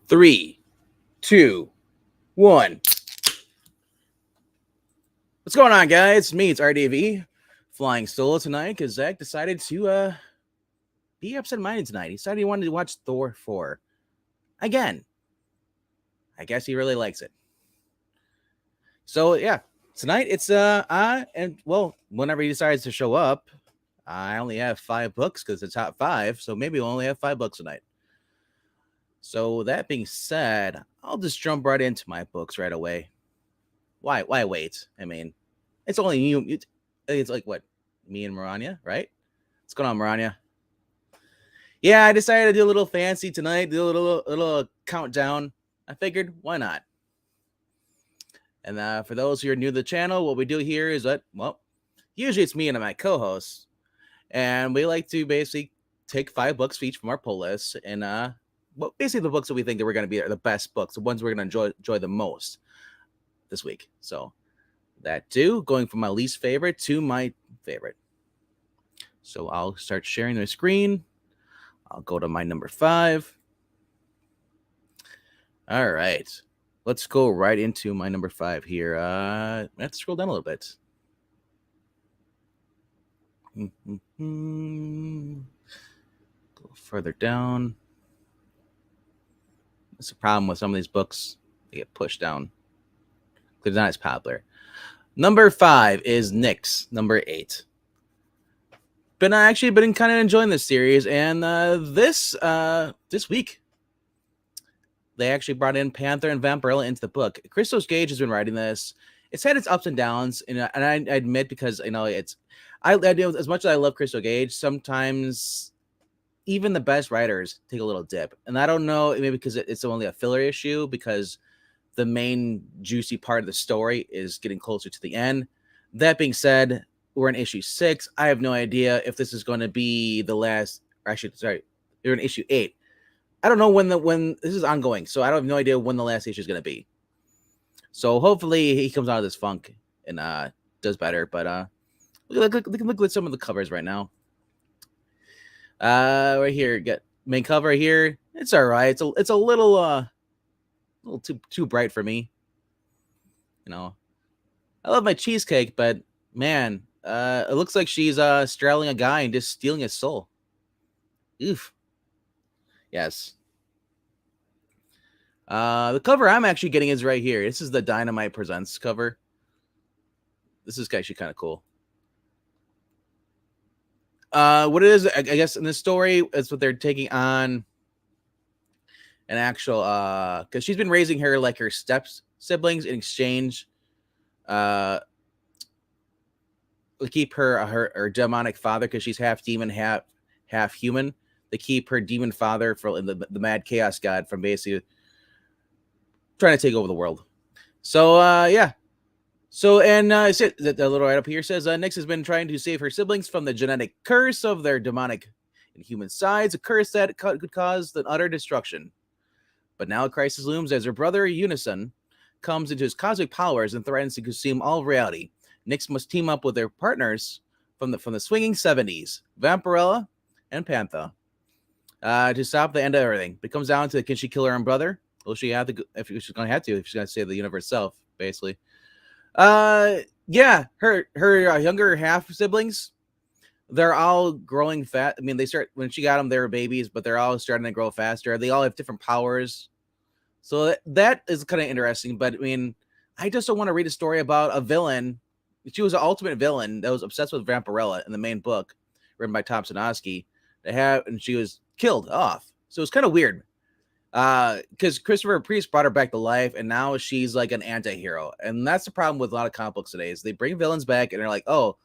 Three, two, one. What's going on, guys? It's me, it's RDV, flying solo tonight because Zach decided to be absent-minded tonight. He decided he wanted to watch Thor 4 again. I guess he really likes it. So yeah, tonight it's and well, whenever he decides to show up, I only have 5 books because it's top 5, so maybe we'll only have 5 books tonight. So that being said, I'll just jump right into my books right away. Why wait? I mean, it's only you. It's like what, me and Maranya, right? What's going on, Maranya? Yeah, I decided to do a little fancy tonight, do a little countdown. I figured, why not? And for those who are new to the channel, what we do here is that, well, usually it's me and my co-hosts, and we like to basically take 5 books each from our pull list, and well, basically the books that we think that we're going to be the best books, the ones we're going to enjoy the most this week. So that too, going from my least favorite to my favorite. So I'll start sharing the screen. I'll go to my number 5. All right, let's go right into my number 5 here. I have to scroll down a little bit. Go further down. That's the problem with some of these books. They get pushed down. They're not as popular. Number 5 is Nyx, number 8. But I actually been kind of enjoying this series, and this week they actually brought in Panther and Vampirella into the book. Christos Gage has been writing this. It's had its ups and downs, and I admit, because I do, as much as I love Christos Gage, sometimes even the best writers take a little dip, and I don't know, maybe because it's only a filler issue, because the main juicy part of the story is getting closer to the end. That being said, we're in issue 6. I have no idea if this is going to be the last. Actually, sorry, we're in issue 8. I don't know when this is ongoing, so I don't have no idea when the last issue is going to be. So hopefully he comes out of this funk and does better. But look at some of the covers right now. Right here, get main cover here. It's all right. It's a little too bright for me. You know, I love my cheesecake, but man, it looks like she's straddling a guy and just stealing his soul. Oof. Yes. The cover I'm actually getting is right here. This is the Dynamite Presents cover. This is actually kind of cool. What it is, I guess, in this story, is what they're taking on an actual, because she's been raising her like her siblings in exchange, to keep her demonic father, because she's half demon, half human. They keep her demon father, for the mad chaos god, from basically trying to take over the world. So yeah. So, and the little write up here says Nyx has been trying to save her siblings from the genetic curse of their demonic and human sides, a curse that could cause the utter destruction. But now a crisis looms as her brother Unison comes into his cosmic powers and threatens to consume all reality. Nyx must team up with their partners from the swinging 70s, Vampirella and Panther, to stop the end of everything. It comes down to, can she kill her own brother? Will she have to? If she's going to have to, if she's going to save the universe itself, basically. Yeah, her younger half siblings, they're all growing fat. I mean, they start when she got them, they were babies, but they're all starting to grow faster. They all have different powers, so that is kind of interesting. But I mean, I just don't want to read a story about a villain. She was an ultimate villain that was obsessed with Vampirella in the main book, written by Tom Sinofsky. And she was killed off. So it's kind of weird. Because Christopher Priest brought her back to life, and now she's like an anti-hero. And that's the problem with a lot of comic books today, is they bring villains back and they're like, oh,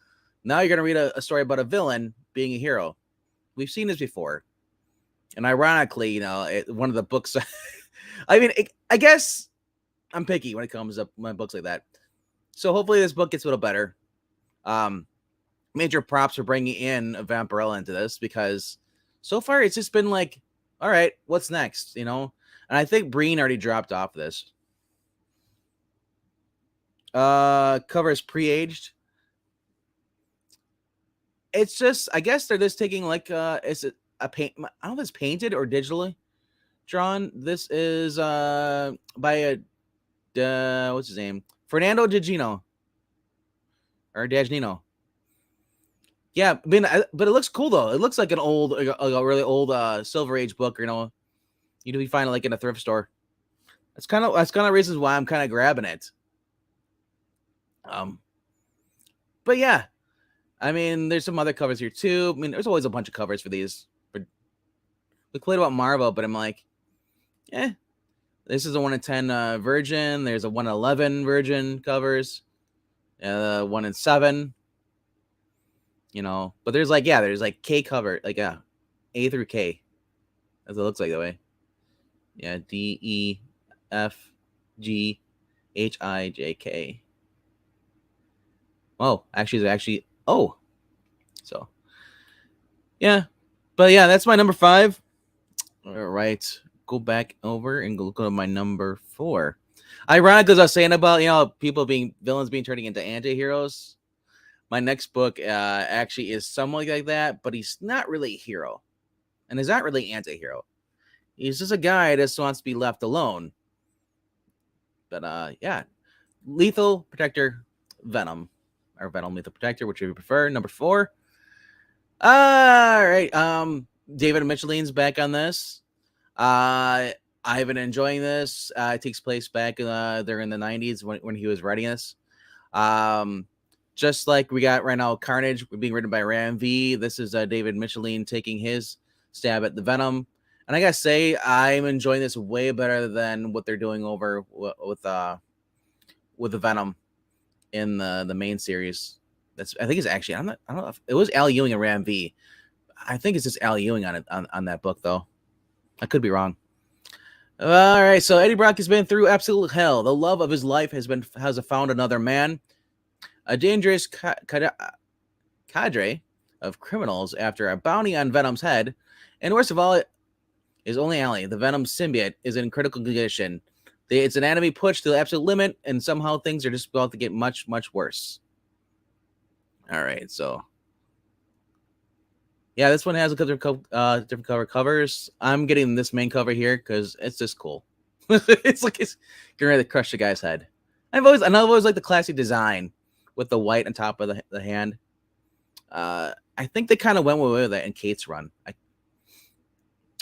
now you're gonna read a story about a villain being a hero. We've seen this before. And ironically, you know, one of the books I mean, I guess I'm picky when it comes up my books like that. So hopefully this book gets a little better. Major props for bringing in a Vampirella into this, because so far it's just been like, all right, what's next? You know, and I think Breen already dropped off this. Cover is pre-aged. It's just, I guess they're just taking like, is it a paint? I don't know if it's painted or digitally drawn. This is by a what's his name? Fernando Dagino or Dagnino. Yeah, I mean, but it looks cool though. It looks like an old, a really old Silver Age book. You'd be finding like in a thrift store. That's kind of reasons why I'm kind of grabbing it. But yeah, I mean, there's some other covers here too. I mean, there's always a bunch of covers for these. But we played about Marvel, but I'm like, this is a 1 in 10 Virgin. There's a 1 in 11 Virgin covers. 1 in 7. But there's like K cover, like A through K, as it looks like that way. Yeah, D E F G H I J K. Oh, actually. Oh, so yeah, but yeah, that's my number 5. All right, go back over and go to my number 4. Ironic, because I was saying about villains being turning into anti-heroes. My next book actually is somewhat like that, but he's not really a hero. And he's not really anti-hero. He's just a guy that just wants to be left alone. But yeah. Lethal Protector Venom. Or Venom Lethal Protector, which you prefer. Number 4. All right. David Michelin's back on this. I've been enjoying this. It takes place back there in the 90s when he was writing this. Just like we got right now, Carnage being written by Ram V. This is David Michelin taking his stab at the Venom, and I gotta say, I'm enjoying this way better than what they're doing over with the Venom in the main series. I think it's actually I don't know if it was Al Ewing and Ram V. I think it's just Al Ewing on that book though. I could be wrong. All right, so Eddie Brock has been through absolute hell. The love of his life has found another man. A dangerous cadre of criminals after a bounty on Venom's head. And worst of all, is only Allie. The Venom symbiote is in critical condition. Its anatomy pushed to the absolute limit, and somehow things are just about to get much, much worse. All right, so yeah, this one has a different cover covers. I'm getting this main cover here because it's just cool. It's like it's getting ready to crush the guy's head. I've always liked the classic design with the white on top of the hand. I think they kind of went with that in Kate's run.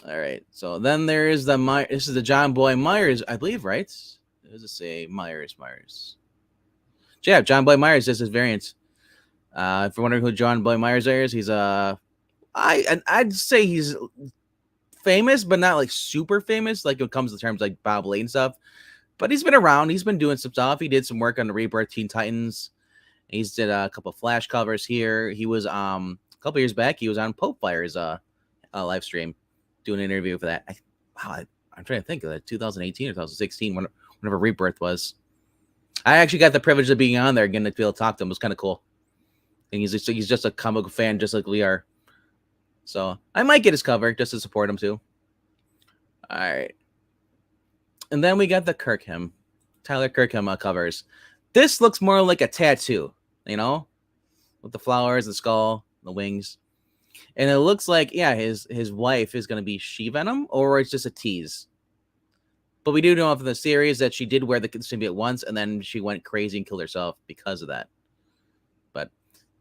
All right, so then there is this is the John Boy Myers, I believe, right? Does it say Myers? Yeah, John Boy Myers is his variant. If you're wondering who John Boy Myers is, he's I'd say he's famous, but not like super famous, like when it comes to terms like Bob Lane stuff. But he's been around. He's been doing some stuff. He did some work on the Rebirth Teen Titans. He's did a couple of Flash covers here. He was a couple years back. He was on Pope Fire's live stream doing an interview for that. I'm trying to think of that 2018 or 2016 whenever Rebirth was. I actually got the privilege of being on there again to be able to talk to him. It was kind of cool. And he's just a comic book fan, just like we are. So I might get his cover just to support him too. All right. And then we got the Tyler Kirkham covers. This looks more like a tattoo, with the flowers, the skull, the wings. And it looks like, his wife is going to be She-Venom, or it's just a tease. But we do know from the series that she did wear the symbiote once, and then she went crazy and killed herself because of that.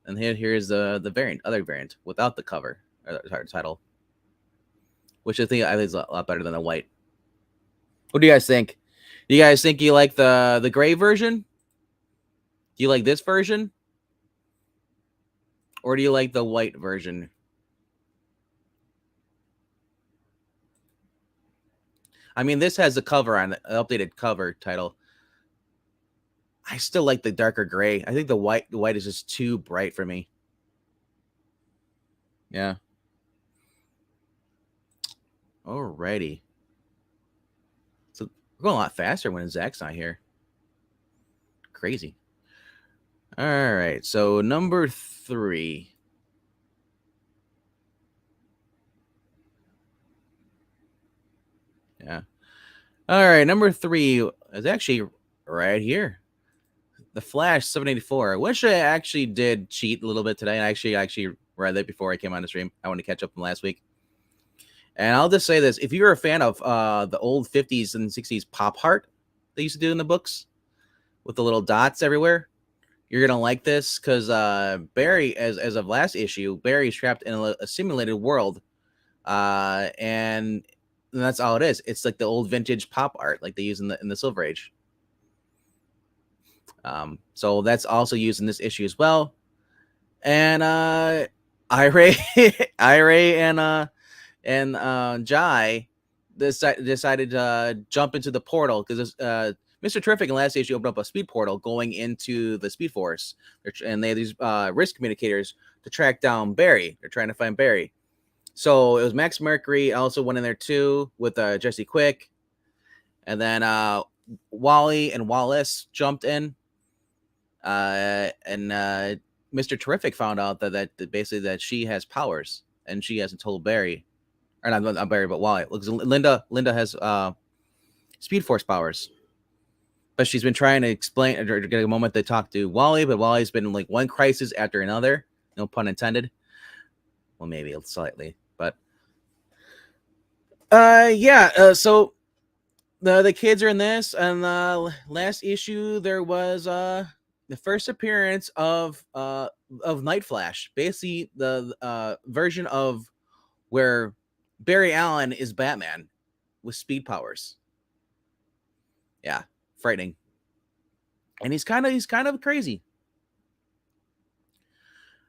And here's the other variant, without the cover, or title. Which I think is a lot better than the white. What do you guys think? Do you guys think you like the gray version? Do you like this version? Or do you like the white version? I mean, this has the cover on it, an updated cover title. I still like the darker gray. I think the white is just too bright for me. Yeah. Alrighty. So we're going a lot faster when Zach's not here. Crazy. All right. So number 3. Yeah. All right. Number 3 is actually right here. The Flash 784. I wish I actually did cheat a little bit today. I actually read it before I came on the stream. I wanted to catch up from last week. And I'll just say this: if you're a fan of the old 50s and 60s pop art they used to do in the books with the little dots everywhere, you're gonna like this because Barry, as of last issue, Barry's trapped in a simulated world, and that's all it is. It's like the old vintage pop art like they use in the Silver Age. So that's also used in this issue as well. And Ira, Ira and Jai decided to jump into the portal because Mr. Terrific in last issue opened up a speed portal going into the Speed Force, and they have these risk communicators to track down Barry. They're trying to find Barry. So it was Max Mercury also went in there too with Jesse Quick, and then Wally and Wallace jumped in, and Mr. Terrific found out that basically that she has powers, and she hasn't told Barry, or not Barry, but Wally. Looks Linda has Speed Force powers, but she's been trying to explain or get a moment to talk to Wally, but Wally's been like one crisis after another. No pun intended. Well, maybe slightly, but yeah. So the kids are in this, and last issue there was the first appearance of Night Flash, basically the version of where Barry Allen is Batman with speed powers. Yeah, frightening, and he's kind of crazy.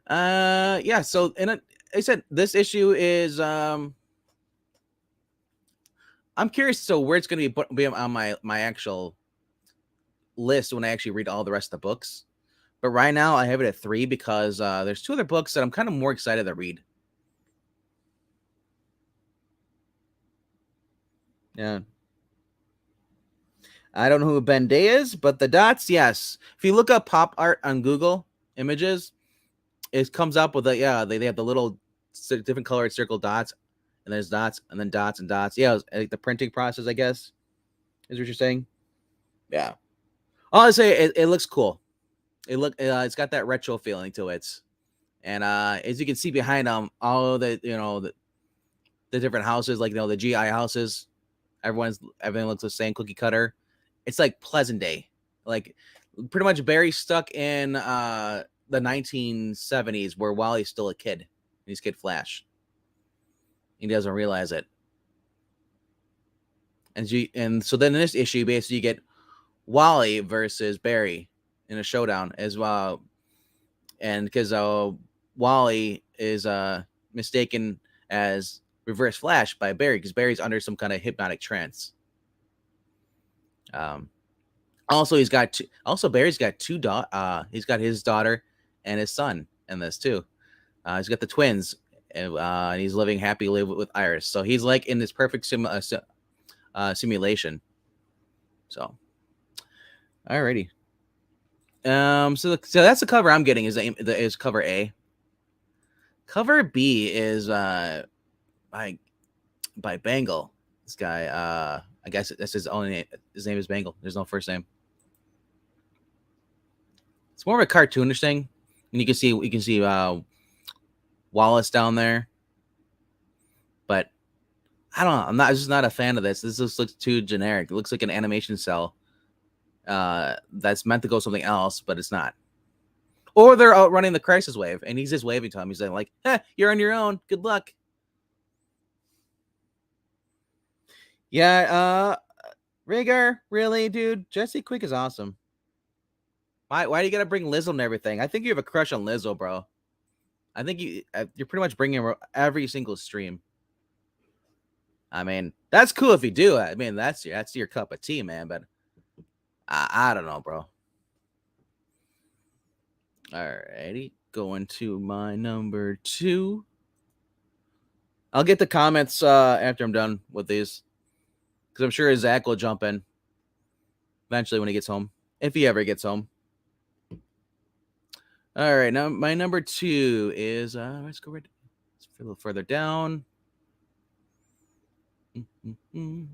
Yeah. So I said this issue is I'm curious. So where it's going to be on my actual list when I actually read all the rest of the books. But right now I have it at 3 because there's 2 other books that I'm kind of more excited to read. Yeah. I don't know who Ben Day is, but the dots, yes. If you look up pop art on Google Images, it comes up with they have the little different colored circle dots, and there's dots and then dots and dots. Yeah, like the printing process, I guess, is what you're saying. Yeah. All I say, it looks cool. It's got that retro feeling to it, and as you can see behind them, all the the different houses, like the GI houses, everything looks the same, cookie cutter. It's like Pleasant Day, like pretty much Barry stuck in the 1970s where Wally's still a kid. He's Kid Flash. He doesn't realize it, and so then in this issue, basically you get Wally versus Barry in a showdown as well, and because Wally is mistaken as Reverse Flash by Barry because Barry's under some kind of hypnotic trance. Also Barry's got he's got his daughter and his son in this too. He's got the twins, and he's living happily with Iris. So he's like in this perfect simulation. So, alrighty. So that's the cover I'm getting is cover A. Cover B is by Bangle. This guy, I guess that's his only name. His name is Bangle. There's no first name. It's more of a cartoonish thing, and you can see Wallace down there. But I don't know. I'm just not a fan of this. This just looks too generic. It looks like an animation cell that's meant to go something else, but it's not. Or they're out running the crisis wave, and he's just waving to him. He's like, "You're on your own. Good luck." Yeah, Rhaegar, really, dude? Jesse Quick is awesome. Why do you gotta bring Lizzo and everything? I think you have a crush on Lizzo, bro. I think you're pretty much bringing her every single stream. I mean, that's cool if you do. I mean, that's your cup of tea, man. But I don't know, bro. Alrighty, going to my number 2. I'll get the comments after I'm done with these, because I'm sure Zach will jump in eventually when he gets home, if he ever gets home. All right, now my number 2 is let's go a little further down. Man,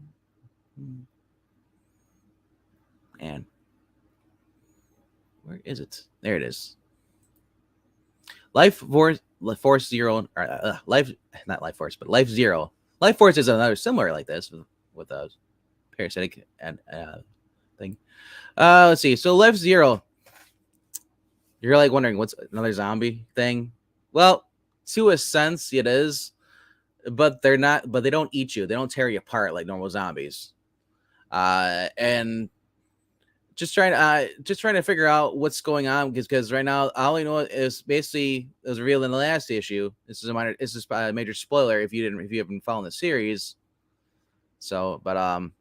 where is it? There it is. Life Zero, not Life Force, but Life Zero. Life Force is another similar like this with a parasitic and thing. Let's see. So Life Zero, you're like wondering what's another zombie thing. Well, to a sense, it is, but they're not. But they don't eat you. They don't tear you apart like normal zombies. And just trying to figure out what's going on because right now all I know is basically it was revealed in the last issue. This is a major spoiler if you haven't followed the series. So, but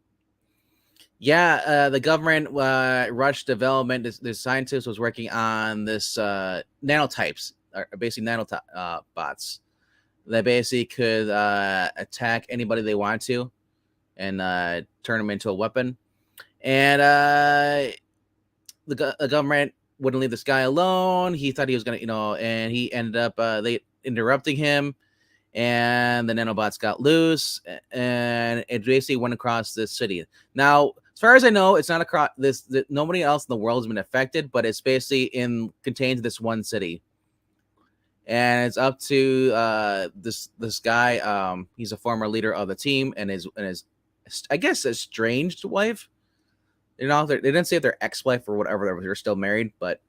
yeah, the government rushed development. This scientist was working on this nanotypes, or basically bots that basically could attack anybody they want to and turn them into a weapon. And the government wouldn't leave this guy alone. He thought he was gonna, and he ended up they interrupting him, and the nanobots got loose, and it basically went across this city. Now, as far as I know, it's not across this. Nobody else in the world has been affected, but it's basically contains this one city, and it's up to this guy. He's a former leader of the team, and his I guess estranged wife. They didn't say if they're ex-wife or whatever. They're still married, but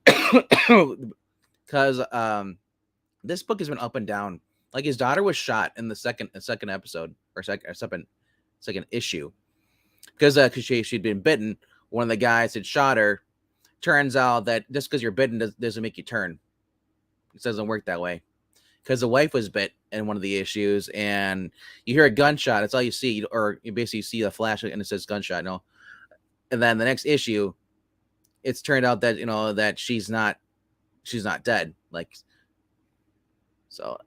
because this book has been up and down. Like his daughter was shot in the second episode or second issue because she'd been bitten. One of the guys had shot her. Turns out that just because you're bitten doesn't make you turn. It doesn't work that way. Because the wife was bit in one of the issues, and you hear a gunshot. It's all you see, or you basically see a flash and it says gunshot. No, and then the next issue, it's turned out that that she's not dead. Like, so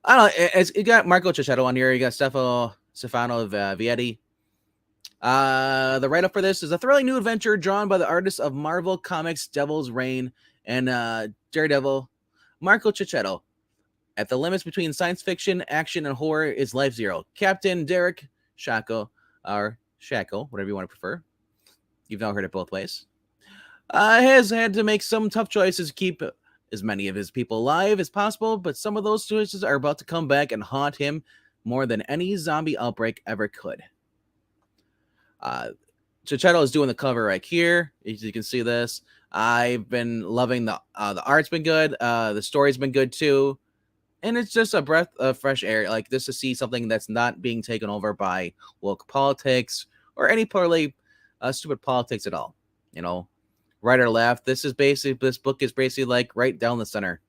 I don't know. You got Marco Cicchetto on here. You got Stefano Vietti. The write-up for this is a thrilling new adventure drawn by the artists of Marvel Comics' Devil's Reign and Daredevil, Marco Cicchetto. At the limits between science fiction, action, and horror is Life Zero. Captain Derek Shako, or Shako, whatever you want to prefer. You've now heard it both ways. Has had to make some tough choices to keep as many of his people alive as possible, but some of those choices are about to come back and haunt him more than any zombie outbreak ever could. Cicchetto is doing the cover right here. As you can see this. I've been loving the art's been good. The story's been good too. And it's just a breath of fresh air, like this, to see something that's not being taken over by woke politics or any purely stupid politics at all. Right or left. This book is basically like right down the center.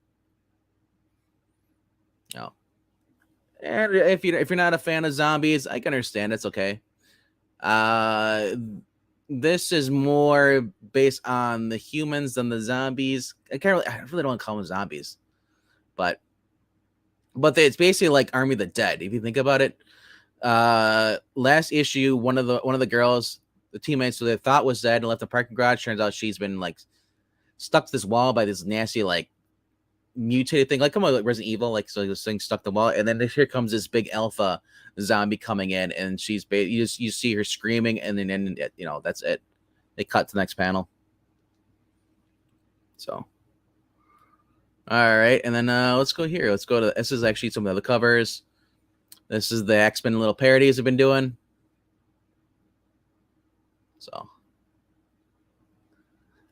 And if you're not a fan of zombies, I can understand. It's okay. This is more based on the humans than the zombies. I really don't want to call them zombies, but it's basically like Army of the Dead. If you think about it, last issue, one of the girls, the teammates who they thought was dead and left the parking garage, turns out she's been like stuck to this wall by this nasty like mutated thing, like come on, like Resident Evil, like so this thing stuck to the wall, and then here comes this big alpha zombie coming in, and she's you see her screaming, and then that's it. They cut to the next panel. So. All right, and then let's go here. Let's go to this is actually some of the other covers. This is the X-Men little parodies I've been doing. So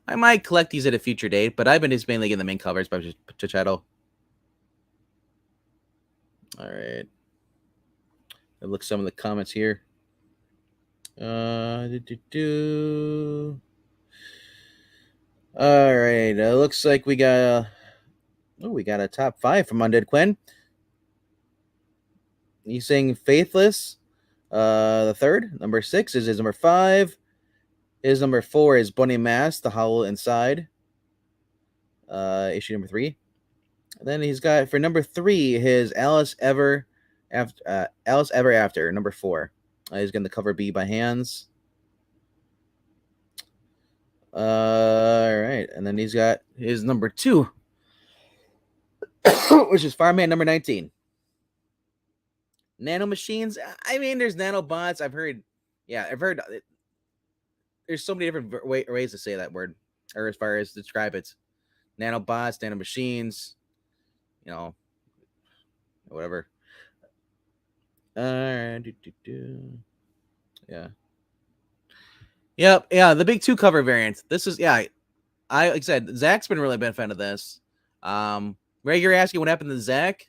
I might collect these at a future date, but I've been just mainly getting the main covers by Cicchetto. All right. Look some of the comments here. All right. Looks like we got a top 5 from Undead Quinn. He's saying Faithless. The third. Number 6 is his number 5. His number 4 is Bunny Mask, The Howl Inside. Issue number 3. And then he's got for number 3 his Alice Ever After, number 4. He's getting the cover B by hands. All right, and then he's got his number 2, which is Fireman number 19. Nanomachines. I mean, there's nanobots. I've heard. There's so many different ways to say that word, or as far as describe it. Nanobots, nanomachines, whatever. Yeah. Yep. Yeah. The big 2 cover variant. This is like I said, Zach's been really been a fan of this. Ray, you're asking what happened to Zach.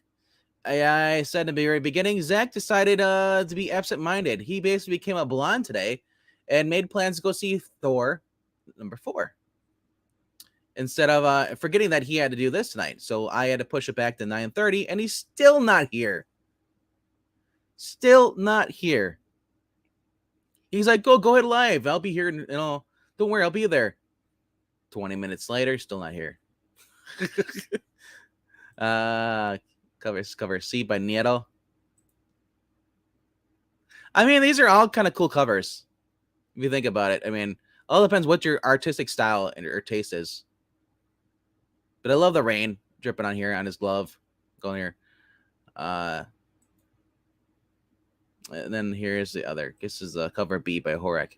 I said in the very beginning, Zach decided to be absent-minded. He basically became a blonde today, and made plans to go see Thor #4 instead of forgetting that he had to do this tonight. So I had to push it back to 9:30, and he's still not here. Still not here. He's like, go ahead live. I'll be here. Don't worry, I'll be there. 20 minutes later, still not here. Cover C by Nieto. I mean, these are all kind of cool covers. If you think about it, I mean, all depends what your artistic style or taste is. But I love the rain dripping on here on his glove. Going here. And then here's the other. This is cover B by Horek.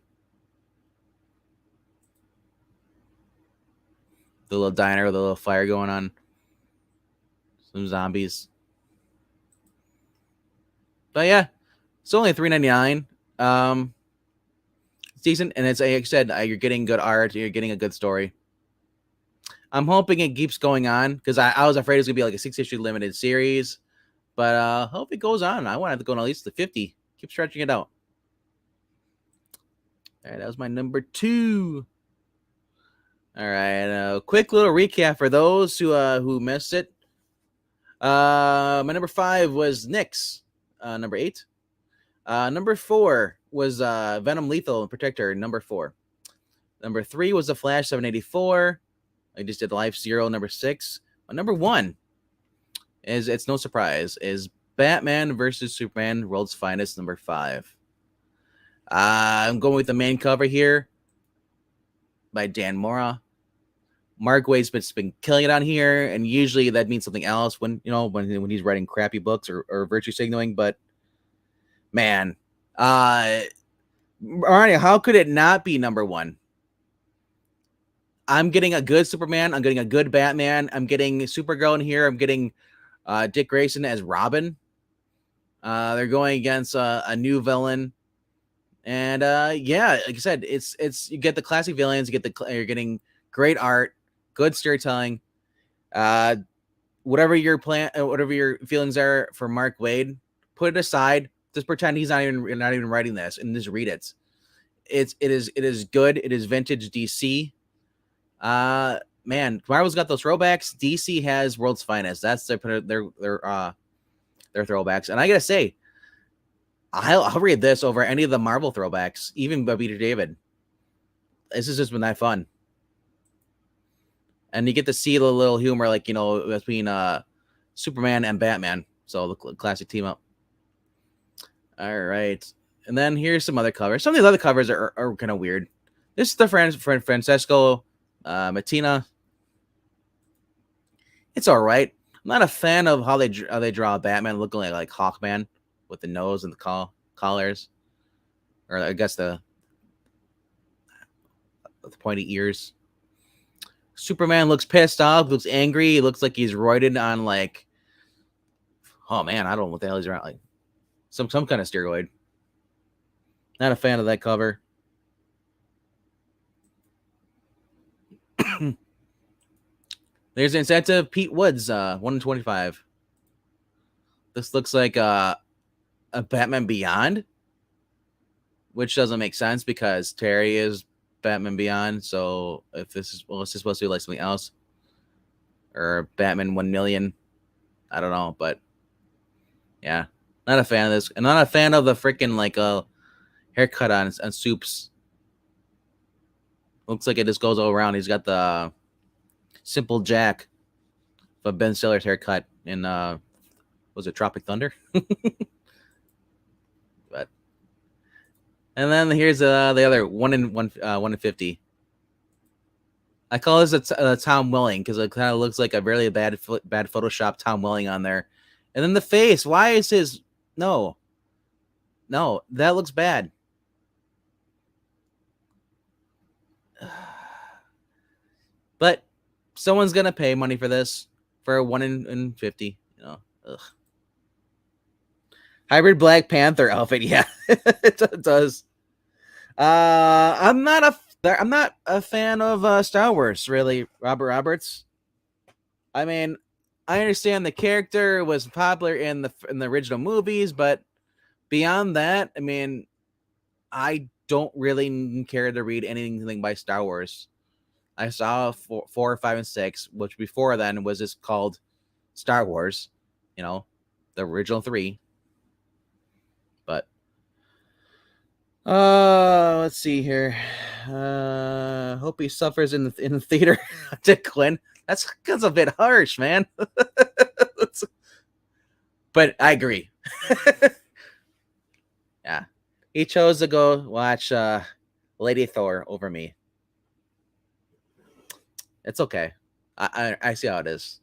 The little diner with a little fire going on. Some zombies. But yeah, it's only $3.99. It's decent, and it's like I said, you're getting good art. You're getting a good story. I'm hoping it keeps going on because I was afraid it was gonna be like a 6-issue limited series, but I hope it goes on. I want it to go on at least to 50. Keep stretching it out. All right, that was my number 2. All right, quick little recap for those who missed it. My number 5 was Nyx. Number 8. Number 4 was Venom Lethal Protector. Number 4. Number 3 was The Flash 784. I just did Life Zero. Number 6. Number 1 is, it's no surprise, is Batman versus Superman World's Finest. Number 5. I'm going with the main cover here by Dan Mora. Mark Waid's been killing it on here, and usually that means something else when he's writing crappy books or virtue signaling. But man, Arnie, how could it not be number 1? I'm getting a good Superman. I'm getting a good Batman. I'm getting Supergirl in here. I'm getting Dick Grayson as Robin. They're going against a new villain, and yeah, like I said, it's you get the classic villains. You're getting great art, good storytelling. Whatever your feelings are for Mark Waid, put it aside. Just pretend he's not even writing this, and just read it. It is good. It is vintage DC. Man, Marvel's got those throwbacks. DC has World's Finest. That's their throwbacks. And I gotta say, I'll read this over any of the Marvel throwbacks, even by Peter David. This has just been that fun. And you get to see the little humor, like, between Superman and Batman. So the classic team up. All right. And then here's some other covers. Some of these other covers are kind of weird. This is the Francesco Mattina. It's all right. I'm not a fan of how they draw Batman looking like Hawkman with the nose and the collars, or I guess the pointy ears. Superman looks pissed off, looks angry. He looks like he's roided on like, oh man, I don't know what the hell he's around, like some kind of steroid. Not a fan of that cover. There's an incentive. Pete Woods, 1 in 25. This looks like a Batman Beyond, which doesn't make sense because Terry is Batman Beyond. So if this is supposed to be like something else, or Batman 1 million, I don't know, but yeah, not a fan of this. And not a fan of the freaking like haircut on Soup's. Looks like it just goes all around. He's got the Simple Jack, but Ben Stiller's haircut in was it Tropic Thunder? But and then here's the other 1 in 50. I call this a Tom Welling because it kind of looks like a really bad Photoshop Tom Welling on there. And then the face. Why is his no? That looks bad. But someone's gonna pay money for this for a 1 in 50. Ugh. Hybrid Black Panther outfit. Yeah, it does. I'm not a fan of Star Wars, really, Robert Roberts. I mean, I understand the character was popular in the original movies, but beyond that, I mean, I don't really care to read anything by Star Wars. I saw 4, 5, and 6, which before then was just called Star Wars, you know, the original 3. But let's see here. Hope he suffers in the theater. Dick Quinn. That's a bit harsh, man. But I agree. Yeah, he chose to go watch Lady Thor over me. It's okay. I see how it is.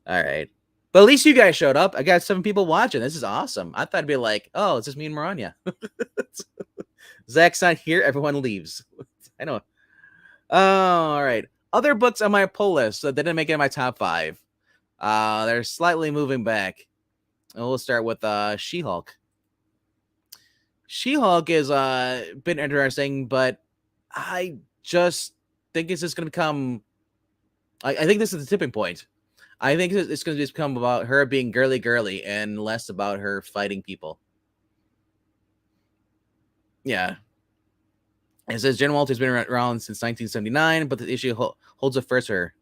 All right. But at least you guys showed up. I got 7 people watching. This is awesome. I thought it'd be like, oh, it's just me and Maranya. Zach's not here. Everyone leaves. I know. Oh, all right. Other books on my pull list that didn't make it in my top 5. They're slightly moving back. And we'll start with She-Hulk. She-Hulk is been interesting, but I just think it's just going to become. I think this is the tipping point. I think it's going to just become about her being girly and less about her fighting people. Yeah. It says Jen Walter's been around since 1979, but the issue holds a first for her.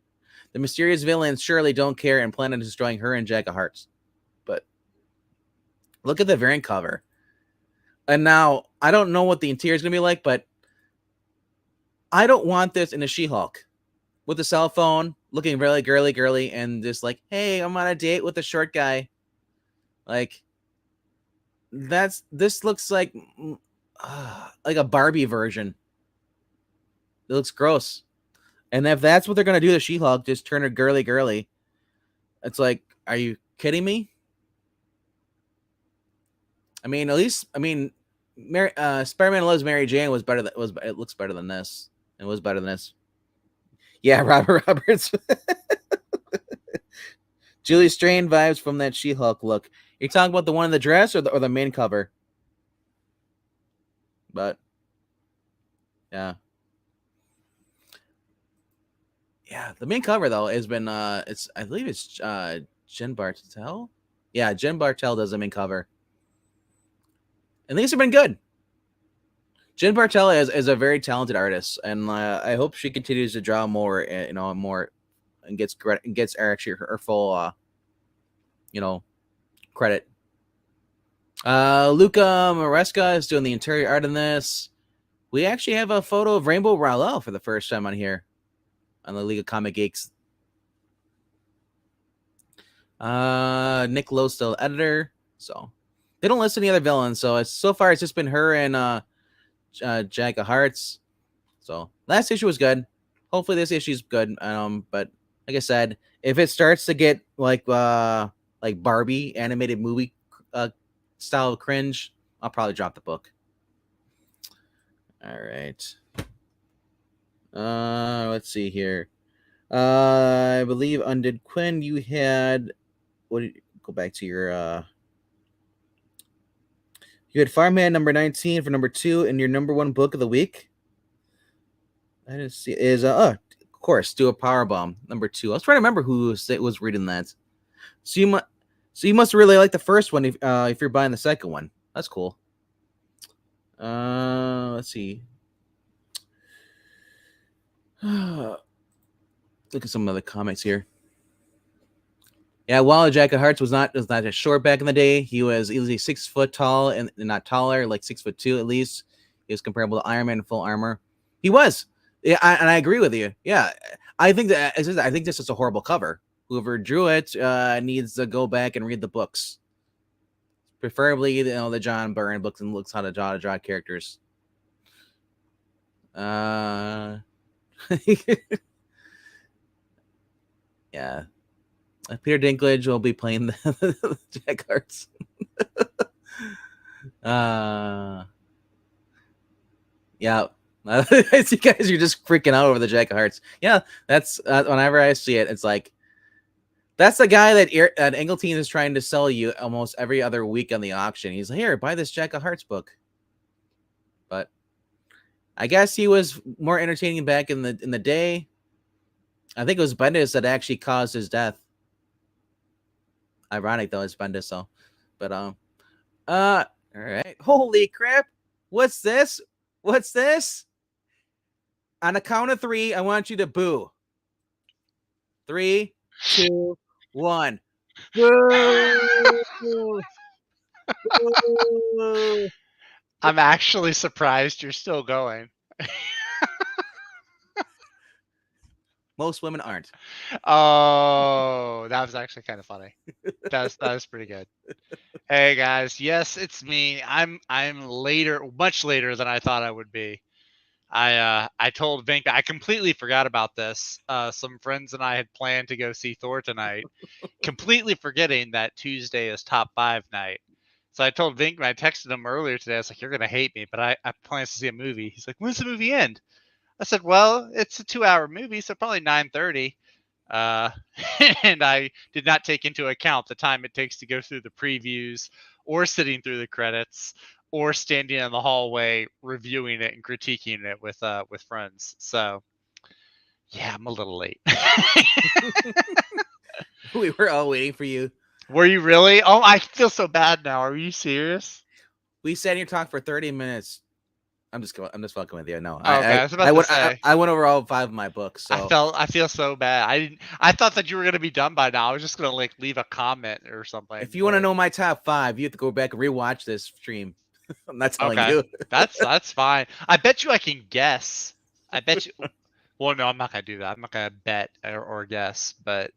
The mysterious villains surely don't care and plan on destroying her and Jack of Hearts. But look at the variant cover. And now, I don't know what the interior is going to be like, but I don't want this in a She-Hulk. With a cell phone, looking really girly, and just like, hey, I'm on a date with a short guy. Like, this looks like a Barbie version. It looks gross. And if that's what they're gonna do to She-Hulk, just turn her girly, it's like, are you kidding me? I mean, at least, Spider-Man Loves Mary Jane was better. It looks better than this. It was better than this. Yeah, Robert Roberts. Julie Strain vibes from that She-Hulk look. You're talking about the one in the dress or the main cover? But yeah, the main cover though has been I believe it's Jen Bartel. Yeah, Jen Bartel does the main cover, and these have been good. Jen Bartel is a very talented artist, and I hope she continues to draw more, more, and gets actually her full, credit. Luca Maresca is doing the interior art in this. We actually have a photo of Rainbow Rowell for the first time on here, on the League of Comic Geeks. Nick Lowe's still editor, so they don't list any other villains. So far it's just been her and Jack of Hearts. So last issue was good. Hopefully this issue is good. But like I said, if it starts to get like Barbie animated movie style of cringe, I'll probably drop the book. All right. Let's see here. I believe Undead Quinn, you had go back to your you had Farmhand number 19 for number 2 and your number 1 book of the week. I didn't see is of course, Do a Powerbomb number 2. I was trying to remember who was reading that. So you must really like the first one if you're buying the second one. That's cool. Let's see. Look at some of the comics here. Yeah, while Jack of Hearts was not as short back in the day, he was easily 6 foot tall and not taller, like 6'2" at least. He was comparable to Iron Man in full armor. He was. Yeah, and I agree with you. Yeah, I think this is a horrible cover. Whoever drew it needs to go back and read the books, preferably the John Byrne books and looks how to draw characters. Yeah. Peter Dinklage will be playing the Jack Hearts. Yeah. I see guys, you're just freaking out over the Jack of Hearts. Yeah, that's whenever I see it, it's like That's the guy that Engeltine is trying to sell you almost every other week on the auction. He's like, here, buy this Jack of Hearts book. But I guess he was more entertaining back in the day. I think it was Bendis that actually caused his death. Ironic though, it's Bendis, so. But all right. Holy crap! What's this? What's this? On a count of 3, I want you to boo. 3, 2, 1. Boo! Boo! I'm actually surprised you're still going. Most women aren't. Oh, that was actually kind of funny. That was pretty good. Hey guys, yes, it's me. I'm later, much later than I thought I would be. I told Vink I completely forgot about this. Some friends and I had planned to go see Thor tonight, completely forgetting that Tuesday is top 5 night. So I told Vink, I texted him earlier today. I was like, "You're gonna hate me, but I plan to see a movie." He's like, "When's the movie end?" I said, "Well, it's a 2-hour movie, so probably 9:30." And I did not take into account the time it takes to go through the previews, or sitting through the credits, or standing in the hallway reviewing it and critiquing it with friends. So, yeah, I'm a little late. We were all waiting for you. Were you really? Oh, I feel so bad now. Are you serious? We sat here talking for 30 minutes. I'm just fucking with you. No, Okay, I was about to say. I went over all 5 of my books. So. I feel so bad. I thought that you were gonna be done by now. I was just gonna leave a comment or something. If you want to know my top 5, you have to go back and rewatch this stream. I'm not telling you. That's fine. I bet you I can guess. I bet you. Well, no, I'm not gonna do that. I'm not gonna bet or guess. But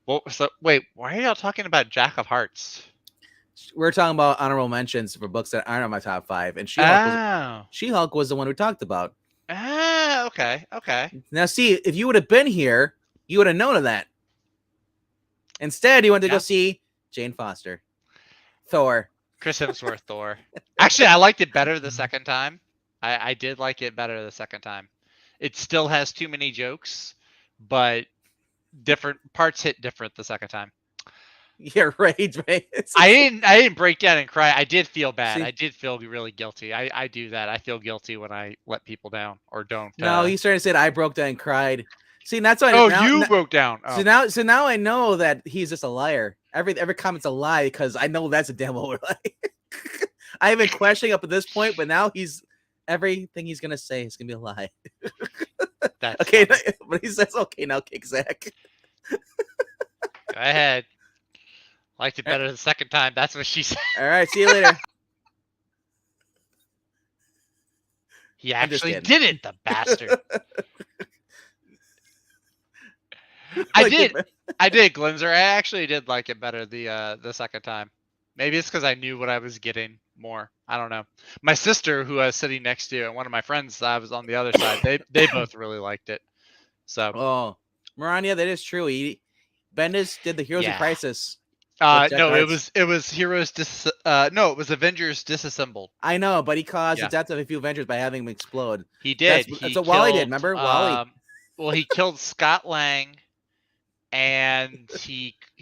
well, so wait, why are y'all talking about Jack of Hearts? We're talking about honorable mentions for books that aren't on my top 5, and She-Hulk was the one we talked about. Okay. Now, see, if you would have been here, you would have known of that. Instead, you went to go see Jane Foster, Thor, Chris Hemsworth, Thor. Actually, I liked it better the second time. I did like it better the second time. It still has too many jokes, but different parts hit different the second time. Yeah, right. I didn't break down and cry. I did feel bad. I did feel really guilty. I do that. I feel guilty when I let people down or don't. No, he started to say I broke down and cried. See, that's why. You broke down. Oh. So now I know that he's just a liar. Every comment's a lie because I know that's a damn old lie. I have been questioning up at this point, but now everything he's gonna say is gonna be a lie. That's okay, but he says okay now, kick Zach. Go ahead. Liked it better the second time. That's what she said. All right, see you later. He actually did it, the bastard. I did, Glinzer. I actually did like it better the second time. Maybe it's because I knew what I was getting more. I don't know. My sister, who I was sitting next to, and one of my friends, I was on the other side. They both really liked it. So. Marania, that is true. Bendis did the Heroes in Crisis. No, it was Heroes no, it was Avengers Disassembled. I know, but he caused the death of a few Avengers by having them explode. He did. That's what Wally did. Remember Wally? Well, he killed Scott Lang, and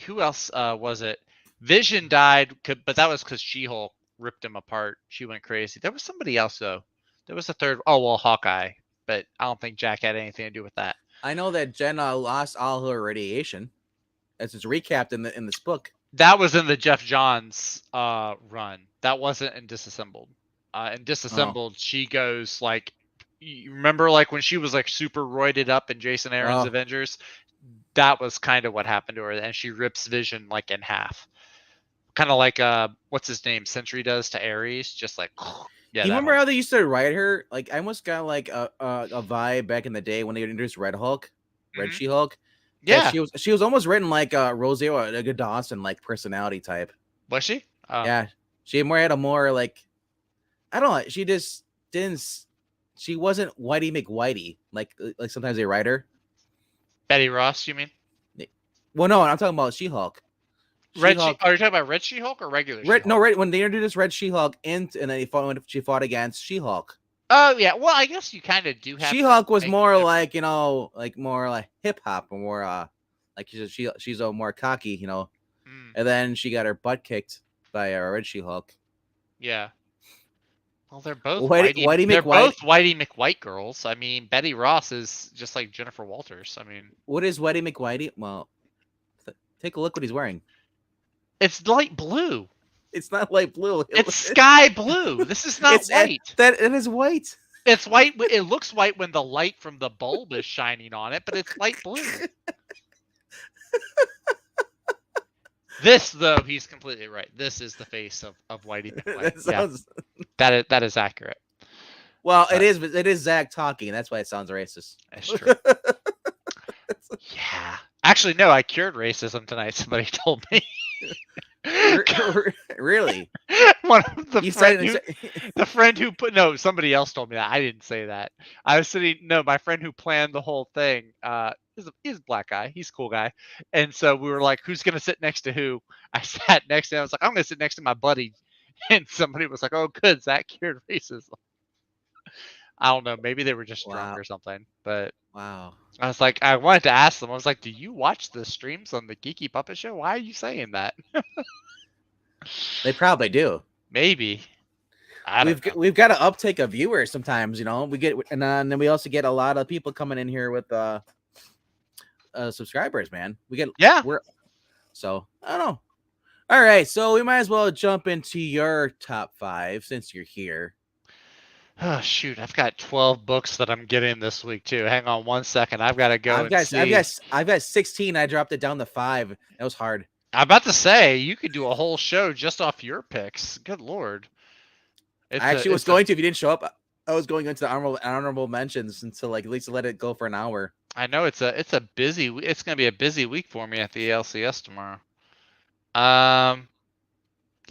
who else was it? Vision died, but that was because She-Hulk ripped him apart. She went crazy. There was somebody else though. There was a third. Oh well, Hawkeye, but I don't think Jack had anything to do with that. I know that Jenna lost all her radiation. As it's recapped in this book. That was in the Jeff Johns run. That wasn't in Disassembled. In Disassembled, she goes like, you remember like when she was like super roided up in Jason Aaron's Avengers? That was kind of what happened to her, and she rips Vision like in half. Kind of like what's his name? Sentry does to Ares, just like. Yeah. You remember how they used to write her? Like I almost got like a vibe back in the day when they introduced Red Hulk, Red She-Hulk. Yeah, she was almost written like Rosario, like a Dawson like personality type. Was she? Yeah, she had a more like, I don't know. She just didn't. She wasn't Whitey McWhitey like sometimes they write her. Betty Ross, you mean? Well, no, I'm talking about She-Hulk. Are you talking about Red She-Hulk or regular? She-Hulk? No, when they introduced Red She-Hulk and then she fought against She-Hulk. Oh yeah, well I guess you kind of do have. She-Hulk was more like more like hip hop or more Like she's a more cocky, you know. Mm, And then she got her butt kicked by a Red She-Hulk. yeah. Well, they're both Whitey They're McWhite. both Whitey McWhite girls. I mean, Betty Ross is just like Jennifer Walters. I mean, What is Whitey McWhitey? Well, take a look what he's wearing. it's light blue. It's not light blue. It's sky blue. This is not It's white. that it is white. It's white. It looks white when the light from the bulb is shining on it, but it's light blue. This, though, he's completely right. This is the face of Whitey McWhite. Yeah, that is accurate. Well, it is Zach talking. That's why it sounds racist. That's true. Yeah. Actually, no, I cured racism tonight. Somebody told me. Really? One of the friend who put somebody else told me that. I didn't say that. I was my friend who planned the whole thing. He's a black guy. He's a cool guy. And so we were like, who's gonna sit next to who? I sat next to him. I was like, I'm gonna sit next to my buddy. And somebody was like, oh, good, Zach cured racism. I don't know. Maybe they were just drunk or something. But wow. I was like, I wanted to ask them. I was like, do you watch the streams on the Geeky Puppet Show? Why are you saying that? They probably do. Maybe. We've got an uptake of viewers sometimes, you know. We get and then we also get a lot of people coming in here with subscribers, man. So I don't know. All right, so we might as well jump into your top 5 since you're here. Oh shoot! I've got 12 books that I'm getting this week too. Hang on one second. I've got to go. I've got 16. I dropped it down to 5. That was hard. I'm about to say you could do a whole show just off your picks. Good lord! I actually was going to if you didn't show up. I was going into the honorable mentions until like at least let it go for an hour. I know it's gonna be a busy week for me at the ALCS tomorrow.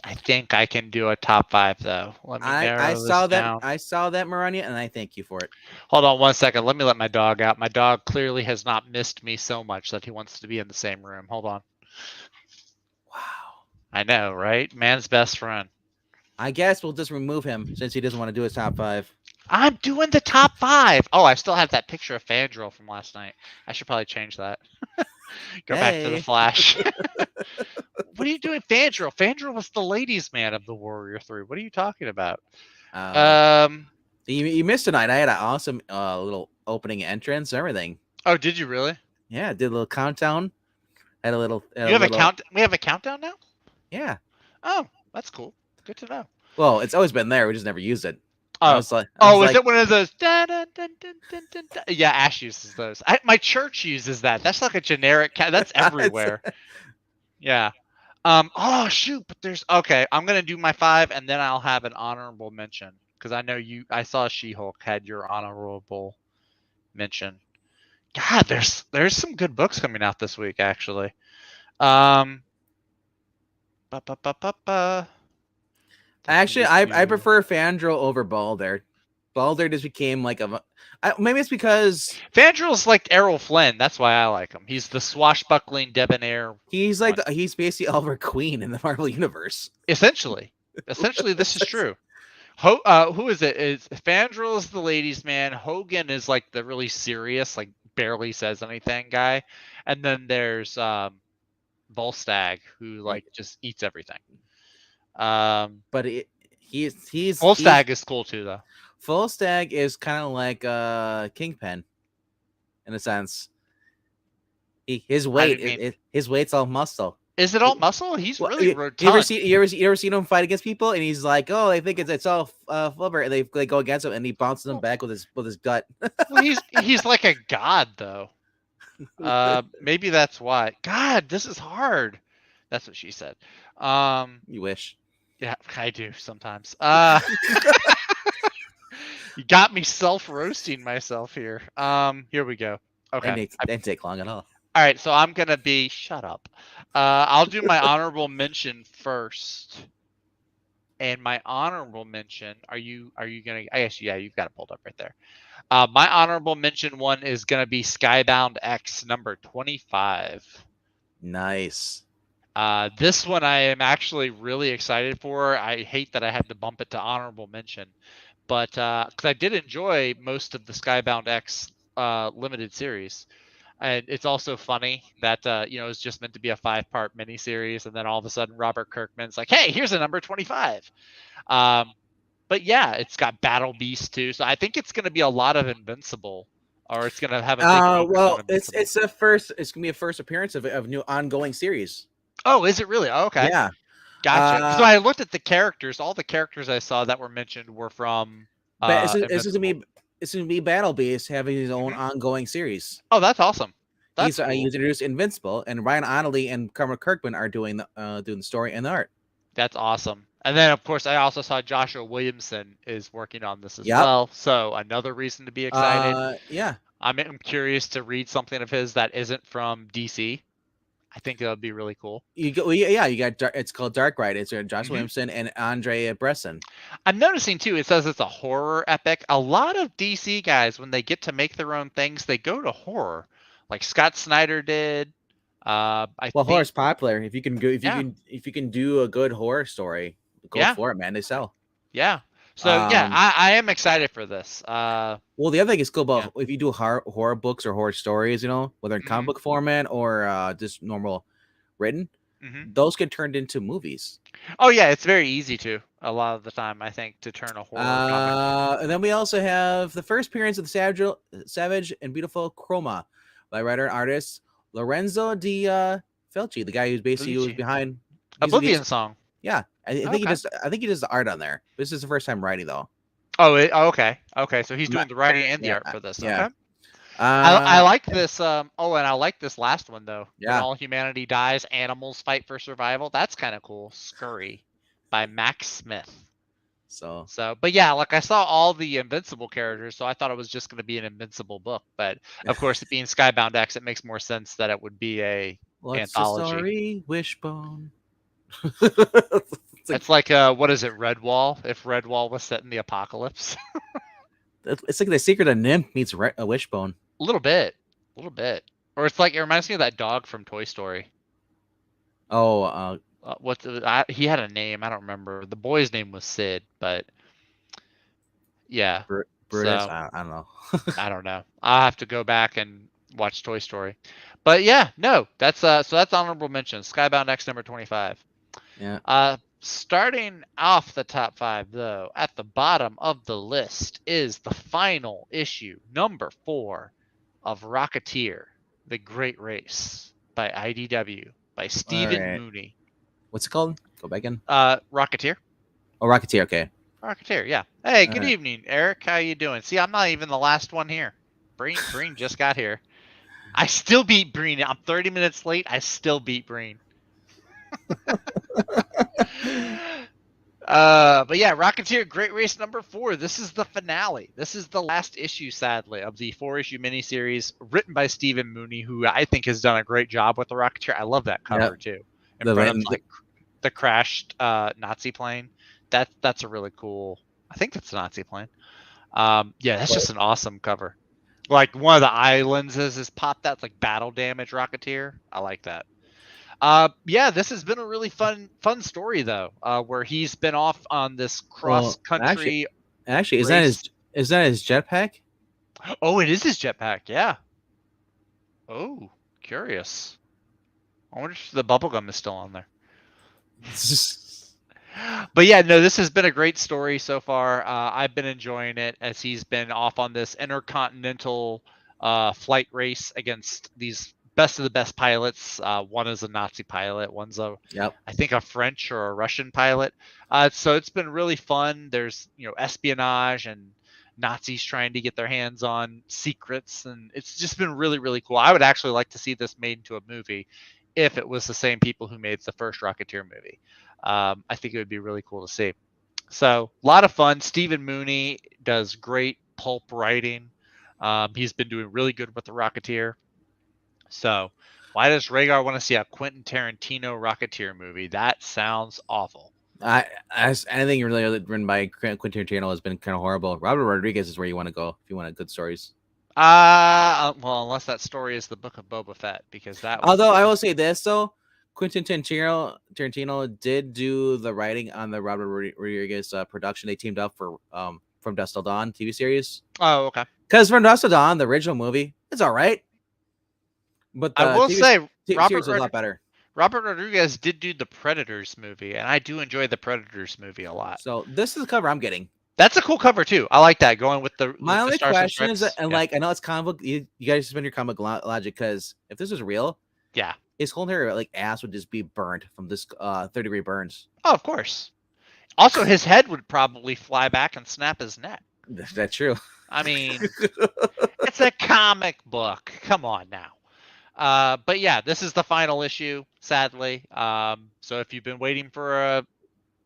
I think I can do a top 5 though. Let me I saw that Marania, and I thank you for it. Hold on one second. Let me let my dog out. My dog clearly has not missed me so much that he wants to be in the same room. Hold on. Wow. I know, right? Man's best friend. I guess we'll just remove him since he doesn't want to do his top 5. I'm doing the top 5. Oh, I still have that picture of Fandral from last night. I should probably change that. Go back to the Flash. What are you doing, Fandral? Fandral was the ladies' man of the Warrior 3. What are you talking about? You missed tonight. I had an awesome little opening entrance, everything. Oh, did you really? Yeah, I did a little countdown. Had a little. We have a countdown now? Yeah. Oh, that's cool. Good to know. Well, it's always been there. We just never used it. Oh, is it one of those? Yeah, Ash uses those. My church uses that. That's like a generic. That's everywhere. Yeah. Oh shoot! But there's okay. I'm gonna do my 5, and then I'll have an honorable mention because I know you. I saw She-Hulk had your honorable mention. God, there's some good books coming out this week actually. Actually, I prefer Fandral over Balder. Balder just became like maybe it's because Fandral's like Errol Flynn. That's why I like him. He's the swashbuckling debonair. He's like he's basically Oliver Queen in the Marvel universe. Essentially, this is true. Who is it? Is Fandral is the ladies' man. Hogan is like the really serious, like barely says anything guy, and then there's Volstagg who like just eats everything. But he's Volstagg is cool too though. Volstagg is kind of like Kingpin, in a sense. His weight's all muscle. Is it all muscle? He's really rotund. You ever seen him fight against people? And he's like, oh, I think it's all flubber, and they go against him, and he bounces them back with his gut. Well, he's like a god though. Maybe that's why. God, this is hard. That's what she said. You wish. Yeah, I do sometimes. You got me self-roasting myself here. Here we go. Okay. Didn't take long at all. All right, so I'm gonna be shut up. I'll do my honorable mention first. And my honorable mention, are you gonna? I guess you've got it pulled up right there. My honorable mention one is gonna be Skybound X number 25. Nice. This one I am actually really excited for. I hate that I had to bump it to honorable mention, but because I did enjoy most of the Skybound X limited series. And it's also funny that it's just meant to be a 5-part miniseries, and then all of a sudden Robert Kirkman's like, "Hey, here's a number 25." But yeah, it's got Battle Beast too, so I think it's going to be a lot of Invincible, or it's going to have a big focus on Well, Invincible. it's a first. It's gonna be a first appearance of new ongoing series. Oh, is it really? Oh, okay, Yeah. gotcha. So I looked at the characters. All the characters I saw that were mentioned were from But it's gonna Invincible. be Battle Beast having his own Hmm. ongoing series. Oh, that's awesome. That's He's cool. introduced Invincible, and Ryan Ottley and Carmen Kirkman are doing the story and the art. That's awesome. And then, of course, I also saw Joshua Williamson is working on this as Yep. well. So another reason to be excited. Yeah. I'm curious to read something of his that isn't from DC. I think that would be really cool. You go. Yeah. You got. It's called Dark Ride. It's Josh Hmm. Williamson and Andre Bresson. I'm noticing too. It says it's a horror epic. A lot of DC guys, when they get to make their own things, they go to horror, like Scott Snyder did. I Well, think. horror's popular. If you can go, Yeah. if you can do a good horror story, go Yeah. for it, man. They sell. Yeah. So yeah, I am excited for this. Well, the other thing is cool Yeah. about if you do horror books or horror stories, whether in comic Hmm. book format or just normal written, Hmm. those get turned into movies. Oh yeah, it's very easy to a lot of the time, I think, to turn a horror comic. And then we also have the first appearance of the Savage and Beautiful Chroma by writer and artist Lorenzo Di Felci, the guy who's basically was Luigi. behind Oblivion song. Yeah, I think Okay. he does the art on there. This is the first time writing though. Oh, okay. Okay, so he's doing the writing and the art for this. Yeah. Okay. I like Yeah. this. And I like this last one though. When Yeah. all humanity dies, animals fight for survival. That's kind of cool. Scurry, by Max Smith. So, but yeah, like I saw all the Invincible characters, so I thought it was just going to be an Invincible book. But of course, it being Skybound X, it makes more sense that it would be a what's anthology. the story, Wishbone? It's like what is it, Redwall? If Redwall was set in the apocalypse. It's like the Secret of Nymph meets a Wishbone. A little bit. Or it's like, it reminds me of that dog from Toy Story. Oh, he had a name, I don't remember. The boy's name was Sid, but yeah. Brutus. So, I don't know. I don't know. I'll have to go back and watch Toy Story. But yeah, no, that's so that's honorable mention. Skybound X number 25. Yeah. Starting off the top 5 though, at the bottom of the list is the final issue, number 4 of Rocketeer, The Great Race by IDW by Stephen Mooney. What's it called? Go back in. Rocketeer. Oh, Rocketeer. Okay. Rocketeer. Yeah. Hey, good evening, Eric. How you doing? See, I'm not even the last one here. Breen just got here. I still beat Breen. I'm 30 minutes late. I still beat Breen. But yeah, Rocketeer Great Race number 4. This is the finale. This is the last issue, sadly, of the 4-issue miniseries written by Stephen Mooney, who I think has done a great job with the Rocketeer. I love that cover too. In front of like the crashed Nazi plane. That's a really cool. I think that's a Nazi plane. Yeah, that's just an awesome cover. Like one of the eye lenses is popped out. It's like battle damage Rocketeer. I like that. Yeah, this has been a really fun story though, where he's been off on this cross country. Actually, is that his jetpack? Oh, it is his jetpack. Yeah. Oh, curious. I wonder if the bubblegum is still on there. But yeah, no, this has been a great story so far. I've been enjoying it as he's been off on this intercontinental flight race against these best of the best pilots. One is a Nazi pilot. One's I think a French or a Russian pilot. So it's been really fun. There's, espionage and Nazis trying to get their hands on secrets. And it's just been really, really cool. I would actually like to see this made into a movie if it was the same people who made the first Rocketeer movie. I think it would be really cool to see. So a lot of fun. Stephen Mooney does great pulp writing. He's been doing really good with the Rocketeer. So why does Rhaegar want to see a Quentin Tarantino Rocketeer movie? That sounds awful. Anything really written by Quentin Tarantino has been kind of horrible. Robert Rodriguez is where you want to go if you want good stories. Well, unless that story is the Book of Boba Fett, because that. Although I will say this though, Quentin Tarantino did do the writing on the Robert Rodriguez production. They teamed up for From Dusk Till Dawn TV series. Oh, okay. Because From Dusk Till Dawn, the original movie, it's all right. But I the will say series is a lot better. Robert Rodriguez did do the Predators movie, and I do enjoy the Predators movie a lot. So this is the cover I'm getting. That's a cool cover too. I like that, going with the My only Stars and question is, Stripes. and Yeah. like I know it's comic book, you guys suspend your comic logic, because if this was real, Yeah. his whole entire like ass would just be burnt from this 3rd-degree burns. Oh, of course. Also, his head would probably fly back and snap his neck. That's true. I mean, it's a comic book. Come on now. But yeah, this is the final issue, sadly. So if you've been waiting for a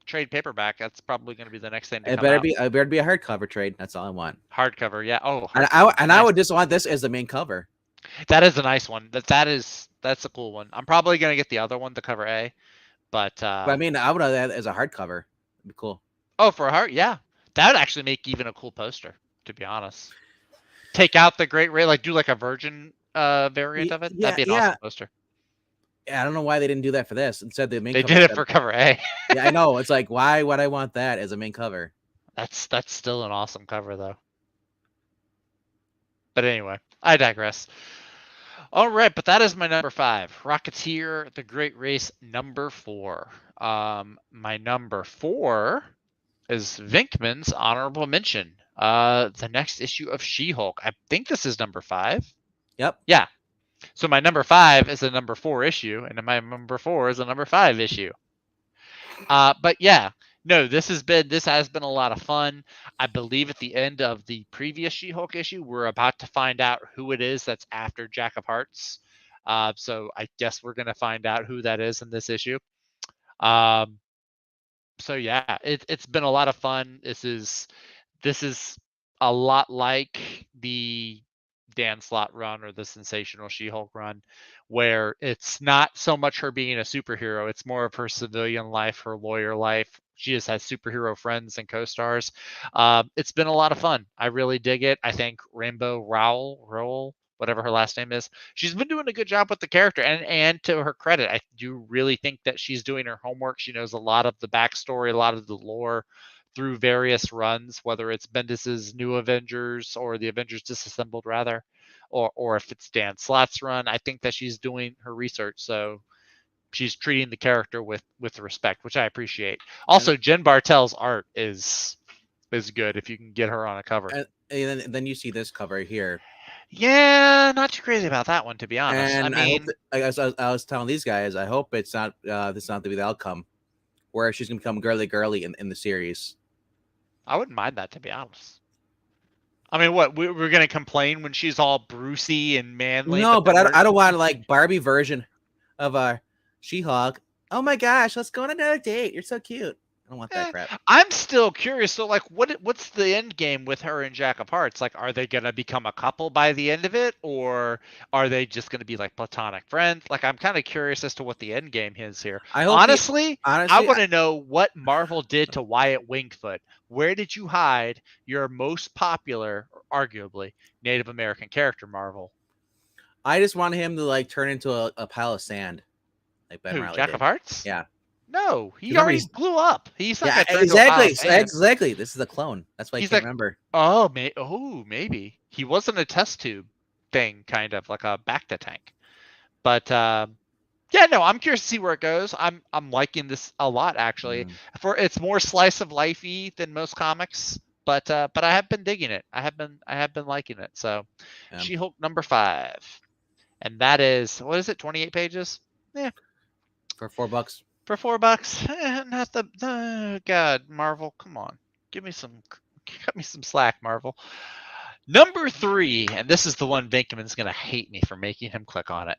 trade paperback, that's probably going to be the next thing to come out. It better be a hardcover trade. That's all I want. Hardcover, yeah. Oh, And I would just want this as the main cover. that is a nice one. That's a cool one. I'm probably gonna get the other one, the cover A, but I mean, I would have that as a hardcover. It'd be cool. oh, for a heart, yeah, that would actually make even a cool poster. To be honest, take out the Great Ray, like do like a Virgin variant of it. Yeah, That'd be an awesome poster. Yeah, I don't know why they didn't do that for this. Instead, the main They cover did it for cover A. Yeah, I know. It's like, why would I want that as a main cover? That's still an awesome cover though. But anyway, I digress. All right, but that is my number 5, Rocketeer: The Great Race, number 4. My number 4 is Vinkman's honorable mention. The next issue of She-Hulk. I think this is number 5. Yep. Yeah. So my number 5 is a number 4 issue, and my number 4 is a number 5 issue. But yeah, no, this has been a lot of fun. I believe at the end of the previous She-Hulk issue, we're about to find out who it is that's after Jack of Hearts. So I guess we're gonna find out who that is in this issue. So yeah, it's been a lot of fun. This is a lot like the Dan Slott run or the Sensational She-Hulk run, where it's not so much her being a superhero, it's more of her civilian life, her lawyer life. She just has superhero friends and co-stars. It's been a lot of fun. I really dig it. I think Rainbow Rowell, whatever her last name is, she's been doing a good job with the character. And to her credit, I do really think that she's doing her homework. She knows a lot of the backstory, a lot of the lore through various runs, whether it's Bendis's New Avengers or the Avengers Disassembled, rather, or if it's Dan Slott's run. I think that she's doing her research, so she's treating the character with respect, which I appreciate. Also, Jen Bartel's art is good if you can get her on a cover. And then you see this cover here. Yeah, not too crazy about that one, to be honest. And I mean, I was telling these guys, I hope it's not this is not to be the outcome where she's gonna become girly in the series. I wouldn't mind that, to be honest. I mean, what we're gonna complain when she's all Brucey and manly? No, but I don't want like Barbie version of a She-Hulk. Oh my gosh, let's go on another date. You're so cute. I don't want that crap. I'm still curious. So, like, what's the end game with her and Jack of Hearts? Like, are they gonna become a couple by the end of it, or are they just gonna be like platonic friends? Like, I'm kind of curious as to what the end game is here. Honestly, I want to know what Marvel did to Wyatt Wingfoot. Where did you hide your most popular, arguably Native American character, Marvel? I just want him to like turn into a pile of sand, like Ben Reilly Jack did. of Hearts? Yeah. No, he already blew up. He's not exactly. This is a clone. That's why I can't remember. Oh, maybe he wasn't a test tube thing, kind of like a Bacta tank. But yeah, no, I'm curious to see where it goes. I'm liking this a lot, actually. For it's more slice of lifey than most comics, but I have been digging it. I have been liking it. So, She-Hulk number 5, and that is, what is it? 28 pages. Yeah, for $4. For $4, not the God, Marvel. Come on, cut me some slack, Marvel. Number 3, and this is the one Venkman's gonna hate me for making him click on it.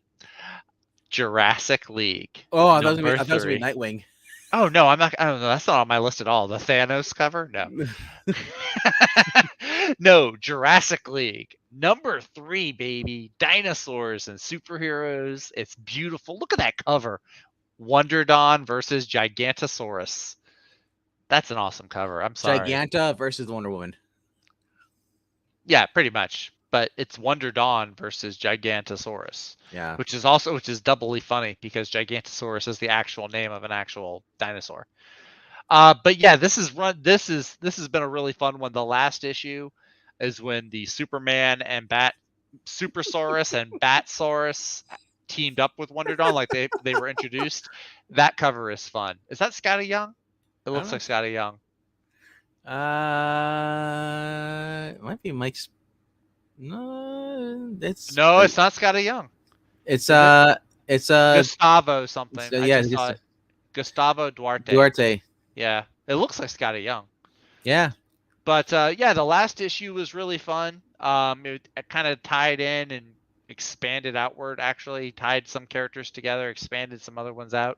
Jurassic League. Oh, I thought it was gonna be Nightwing. Oh no, I'm not. I don't know. That's not on my list at all. The Thanos cover, no. No, Jurassic League number 3, baby. Dinosaurs and superheroes. It's beautiful. Look at that cover. Wonder Dawn versus Gigantosaurus. That's an awesome cover. I'm sorry. Giganta versus Wonder Woman. Yeah, pretty much. But it's Wonder Dawn versus Gigantosaurus. Yeah. Which is doubly funny because Gigantosaurus is the actual name of an actual dinosaur. But yeah, this has been a really fun one. The last issue is when the Superman and Supersaurus and Batsaurus teamed up with Wonder Dawn, like they were introduced. That cover is fun. Is that Scotty Young? It I don't looks know. like Scotty Young. It might be Mike's. No, No, it's not Scotty Young. it's Is it? it's Gustavo something. I yeah, just saw it. Gustavo Duarte. Duarte. Yeah, it looks like Scotty Young. Yeah. But yeah, the last issue was really fun. It kind of tied in and expanded outward. Actually, tied some characters together, expanded some other ones out.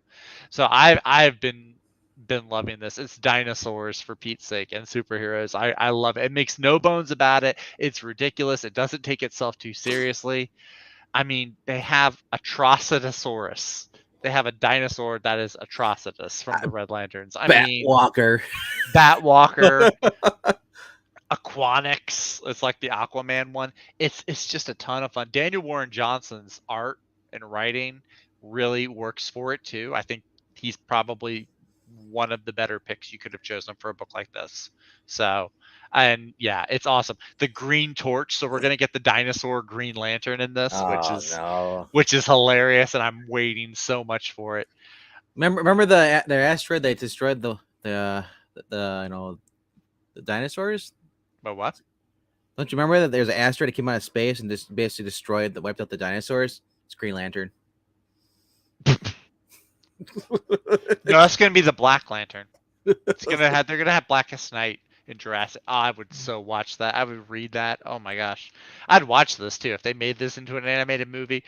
So I've been loving this. It's dinosaurs for Pete's sake and superheroes. I love it. It makes no bones about it. It's ridiculous. It doesn't take itself too seriously. I mean, they have Atrocitosaurus. They have a dinosaur that is Atrocitus from the Red Lanterns. I mean, Batwalker. Batwalker. Aquanix. It's like the Aquaman one. It's just a ton of fun. Daniel Warren Johnson's art and writing really works for it too. I think he's probably one of the better picks you could have chosen for a book like this. So, and yeah, it's awesome. The Green Torch. So we're gonna get the dinosaur Green Lantern in this, which is hilarious, and I'm waiting so much for it. Remember the asteroid that destroyed the the dinosaurs? But what? Don't you remember that there's an asteroid that came out of space and just basically wiped out the dinosaurs? It's Green Lantern. No, that's gonna be the Black Lantern. They're gonna have Blackest Night in Jurassic. Oh, I would so watch that. I would read that. Oh my gosh, I'd watch this too if they made this into an animated movie.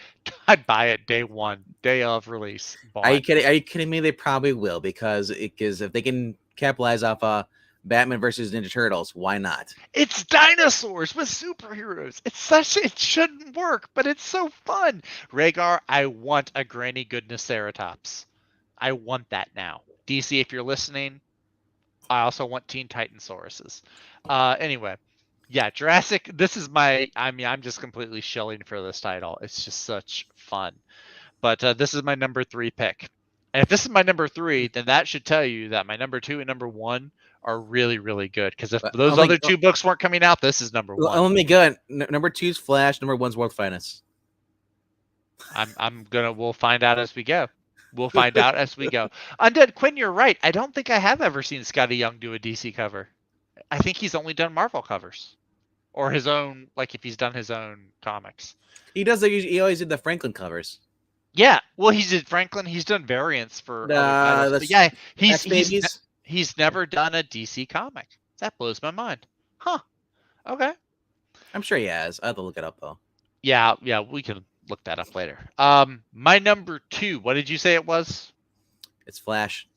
I'd buy it day one, day of release. Are you kidding me? They probably will because if they can capitalize off Batman versus Ninja Turtles, why not? It's dinosaurs with superheroes. It shouldn't work, but it's so fun. Rhaegar, I want a Granny Goodness-Ceratops. I want that now. DC, if you're listening, I also want Teen Titansauruses. Anyway, yeah, Jurassic. This is I'm just completely shilling for this title. It's just such fun. But this is my number 3 pick. And if this is my number 3, then that should tell you that my number 2 and number 1 are really, really good. Because if those other 2 books weren't coming out, this is number 1. Only good. Number 2's Flash. Number 1's World's Finest. We'll find out as we go. We'll find out as we go. Undead Quinn, you're right. I don't think I have ever seen Scotty Young do a DC cover. I think he's only done Marvel covers. Or his own, like if he's done his own comics. He does. He always did the Franklin covers. Yeah, well, he did Franklin. He's done variants for other titles. But yeah, he's never done a DC comic. That blows my mind. Huh. Okay. I'm sure he has. I have to look it up though. Yeah, we can look that up later. My number 2. What did you say it was? It's Flash.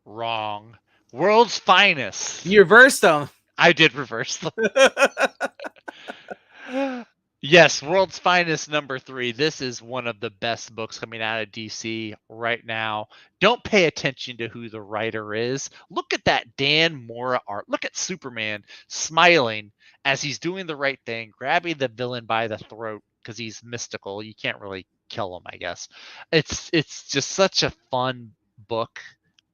Wrong. World's Finest. You reversed them. I did reverse them. Yes, World's Finest number 3. This is one of the best books coming out of DC right now. Don't pay attention to who the writer is. Look at that Dan Mora art. Look at Superman smiling as he's doing the right thing, grabbing the villain by the throat because he's mystical. You can't really kill him, I guess. It's just such a fun book.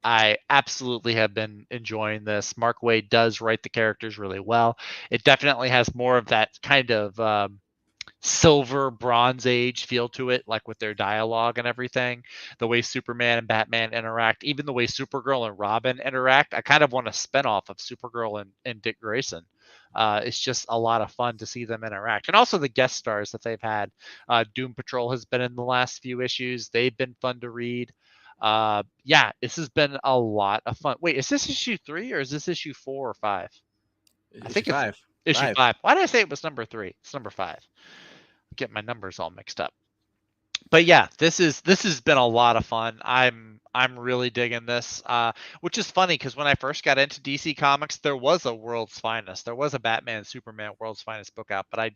I absolutely have been enjoying this. Mark Waid does write the characters really well. It definitely has more of that kind of Silver Bronze Age feel to it, like with their dialogue and everything, the way Superman and Batman interact, even the way Supergirl and Robin interact. I kind of want a spinoff of Supergirl and Dick Grayson. It's just a lot of fun to see them interact, and also the guest stars that they've had. Doom Patrol has been in the last few issues. They've been fun to read. Yeah, this has been a lot of fun. Wait, is this issue 3 or is this issue 4 or 5? I think it's 5. Issue 5. Why did I say it was number 3? It's number 5. Get my numbers all mixed up. But yeah, this has been a lot of fun. I'm really digging this, which is funny because when I first got into DC Comics, there was a World's Finest. There was a Batman Superman World's Finest book out, but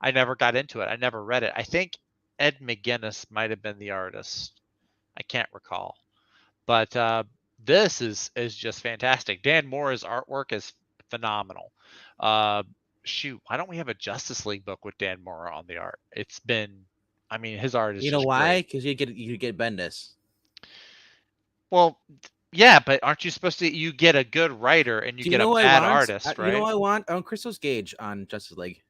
I never got into it. I never read it. I think Ed McGuinness might have been the artist. I can't recall. But this is just fantastic. Dan Mora's artwork is phenomenal. Shoot, why don't we have a Justice League book with Dan Mora on the art? It's been, I mean, his art is. You know why? Because you get Bendis. Well, yeah, but aren't you supposed to? You get a good writer and you get a bad artist, right? You know what I want? I want Christos Gage on Justice League.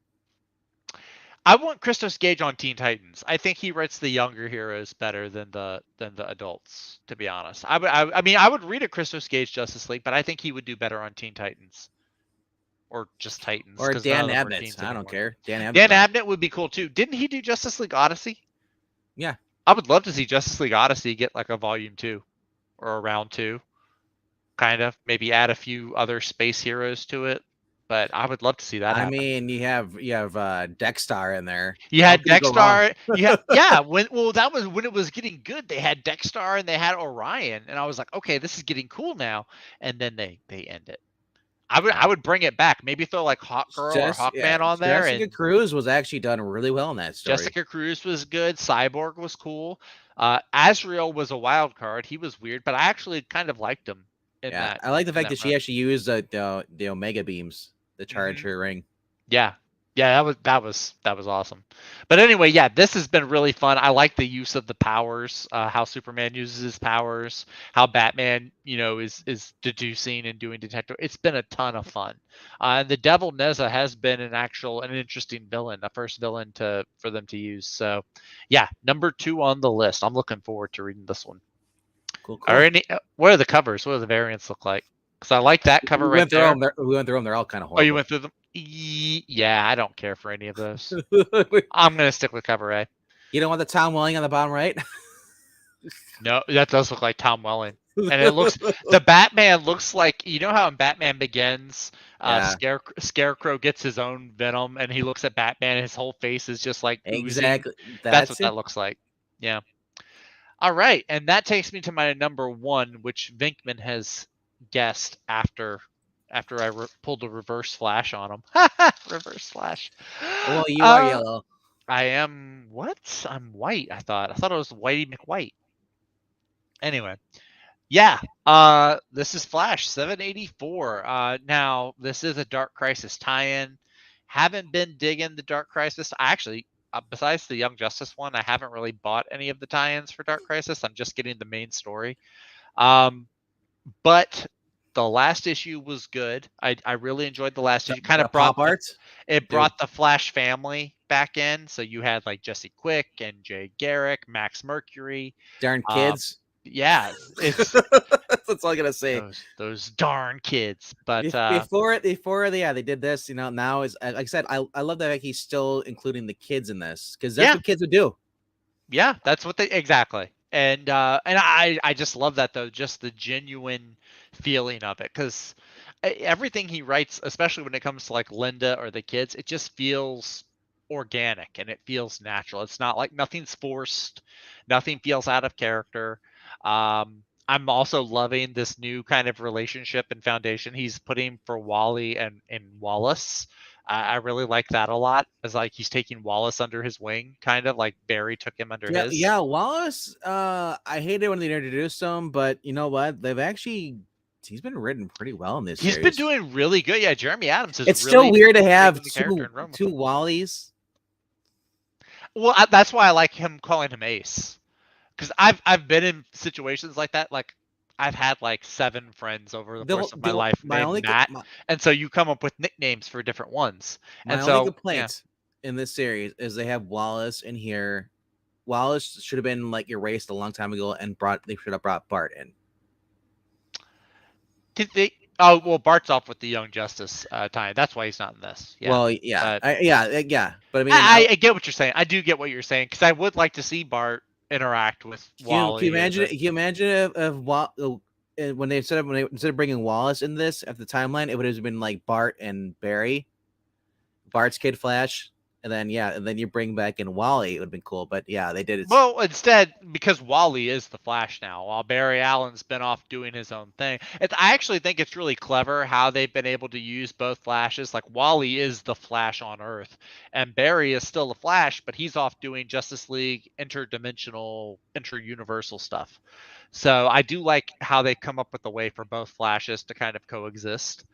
I want Christos Gage on Teen Titans. I think he writes the younger heroes better than the adults. To be honest, I mean I would read a Christos Gage Justice League, but I think he would do better on Teen Titans or just Titans Or because none of Dan them are Abnett. teens I don't anymore. care. Dan Abnett. Dan Though. Abnett would be cool too. Didn't he do Justice League Odyssey? Yeah. I would love to see Justice League Odyssey get like a volume 2 or a round 2, kind of. Maybe add a few other space heroes to it. But I would love to see that happen. mean, you have Dexter in there. You How had can you go wrong? Dexter. Yeah. That was when it was getting good. They had Dexter and they had Orion, and I was like, okay, this is getting cool now. And then they end it. I would bring it back. Maybe throw like Hawk Girl or Hawkman on there. Jessica And Cruz was actually done really well in that story. Jessica Cruz was good. Cyborg was cool. Azrael was a wild card. He was weird, but I actually kind of liked him in that. I like the fact that run. she actually used the Omega beams to charge her ring. Yeah. That was awesome. But anyway, yeah, this has been really fun. I like the use of the powers, how Superman uses his powers, how Batman, is deducing and doing detective. It's been a ton of fun. And the Devil Neza has been an interesting villain, a first villain for them to use. So, yeah, number 2 on the list. I'm looking forward to reading this one. Cool. What are the covers? What do the variants look like? Because I like that cover right there. We went through them. They're all kind of horrible. Oh, you went through them? Yeah, I don't care for any of those. I'm going to stick with cover A. You don't want the Tom Welling on the bottom right? No, that does look like Tom Welling. And it looks, the Batman looks like, you know how in Batman Begins, Scarecrow gets his own Venom and he looks at Batman and his whole face is just like oozing. Exactly. That's what that looks like. Yeah. All right. And that takes me to my number 1, which Vinkman has guessed after I pulled a reverse flash on him. Reverse flash. Well, you are yellow. I am what? I'm white. I thought it was Whitey McWhite. Anyway, yeah. This is Flash 784. Now this is a Dark Crisis tie-in. Haven't been digging the Dark Crisis. I actually, besides the Young Justice one, I haven't really bought any of the tie-ins for Dark Crisis. I'm just getting the main story. But the last issue was good. I really enjoyed the last issue. Kind of brought the Flash family back in. So you had like Jesse Quick and Jay Garrick, Max Mercury. Darn kids. Yeah, that's all I gotta say. Those darn kids. But before they did this. Now is like I said, I love that he's still including the kids in this because that's what kids would do. Yeah, that's what they exactly. And I just love that though, just the genuine feeling of it, because everything he writes, especially when it comes to like Linda or the kids, it just feels organic and it feels natural. It's not like nothing's forced, nothing feels out of character. I'm also loving this new kind of relationship and foundation he's putting for Wally and Wallace. I really like that a lot. As like he's taking Wallace under his wing, kind of like Barry took him under his. Yeah, Wallace. I hated when they introduced him, but you know what? He's been written pretty well in this. He's been doing really good. Yeah, Jeremy Adams is. It's really still weird to have two Wallies. Well, that's why I like him calling him Ace, because I've been in situations like that. Like I've had like 7 friends over the course of my life named Matt, and so you come up with nicknames for different ones. My only complaint in this series is they have Wallace in here. Wallace should have been like erased a long time ago, and they should have brought Bart in. Did they? Oh well, Bart's off with the Young Justice tie. That's why he's not in this. Yeah. Well, yeah, But I mean, I get what you're saying. I do get what you're saying because I would like to see Bart interact with Wally. Can you imagine if when they instead of bringing Wallace in this at the timeline, it would have been like Bart and Barry, Bart's Kid Flash, and then you bring back in Wally. It would have been cool, but yeah, they did it. Well, instead, because Wally is the Flash now, while Barry Allen's been off doing his own thing. I actually think it's really clever how they've been able to use both Flashes. Like Wally is the Flash on Earth, and Barry is still the Flash, but he's off doing Justice League interdimensional, inter-universal stuff. So I do like how they come up with a way for both Flashes to kind of coexist.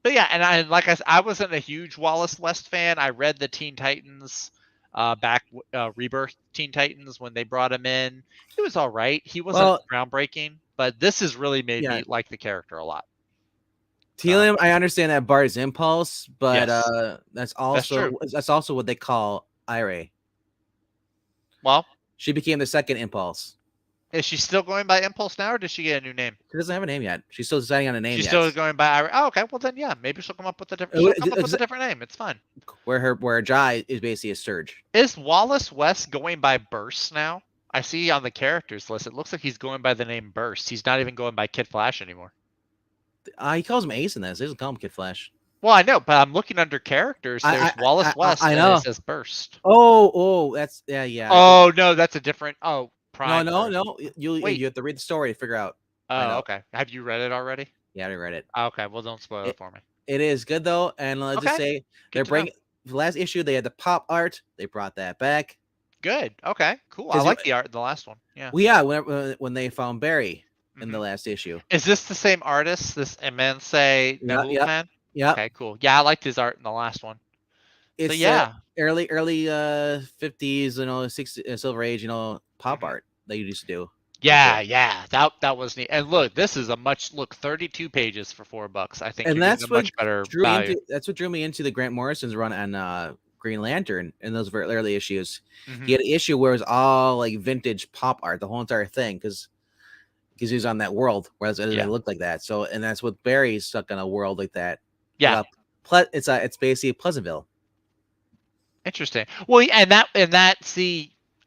But yeah, and like I said, I wasn't a huge Wallace West fan. I read the Teen Titans Rebirth Teen Titans when they brought him in. He was all right. He wasn't groundbreaking, but this has really made me like the character a lot. Telium, I understand that Bart is Impulse, but Yes, that's true. also what they call Ira. Well, She became the second Impulse. is she still going by Impulse now, or did she get a new name? She doesn't have a name yet. She's still deciding on a name She's yet. still going by Ira. Oh, okay. Well then, yeah, maybe she'll come up with a different name. It's fine. Where Jai is basically a Surge. Is Wallace West going by Burst now? I see on the characters list. It looks like he's going by the name Burst. He's not even going by Kid Flash anymore. He calls him Ace in this. He doesn't call him Kid Flash. Well, I know, but I'm looking under characters. There's Wallace West, I and know. it says Burst. That's yeah. Oh no, that's a different. Oh, Prime. No. Wait. You have to read the story to figure out. Find Oh, out. okay. Have you read it already? Yeah, I read it. Okay, well, don't spoil it for me. It is good though, and let's just Okay, say good they're to know. bringing the last issue. They had the pop art. They brought that back. Good. Okay, cool. I 'Cause like the art in the last one. Yeah. Well, yeah, when they found Barry in the last issue. Is this the same artist? This Immense man? Yeah. Okay, cool. Yeah, I liked his art in the last one. It's So yeah, early 50s, 60 Silver Age, pop art that you used to do. yeah. That was neat. And look, this is 32 pages for $4. I think And you're that's getting a much better value. That's what drew me into the Grant Morrison's run on Green Lantern in those very early issues. Mhm. He had an issue where it was all like vintage pop art, the whole entire thing, because he was on that world where it looked like that. So, and that's what Barry's stuck on a world like that. Yeah. It's basically Pleasantville. Interesting. Well,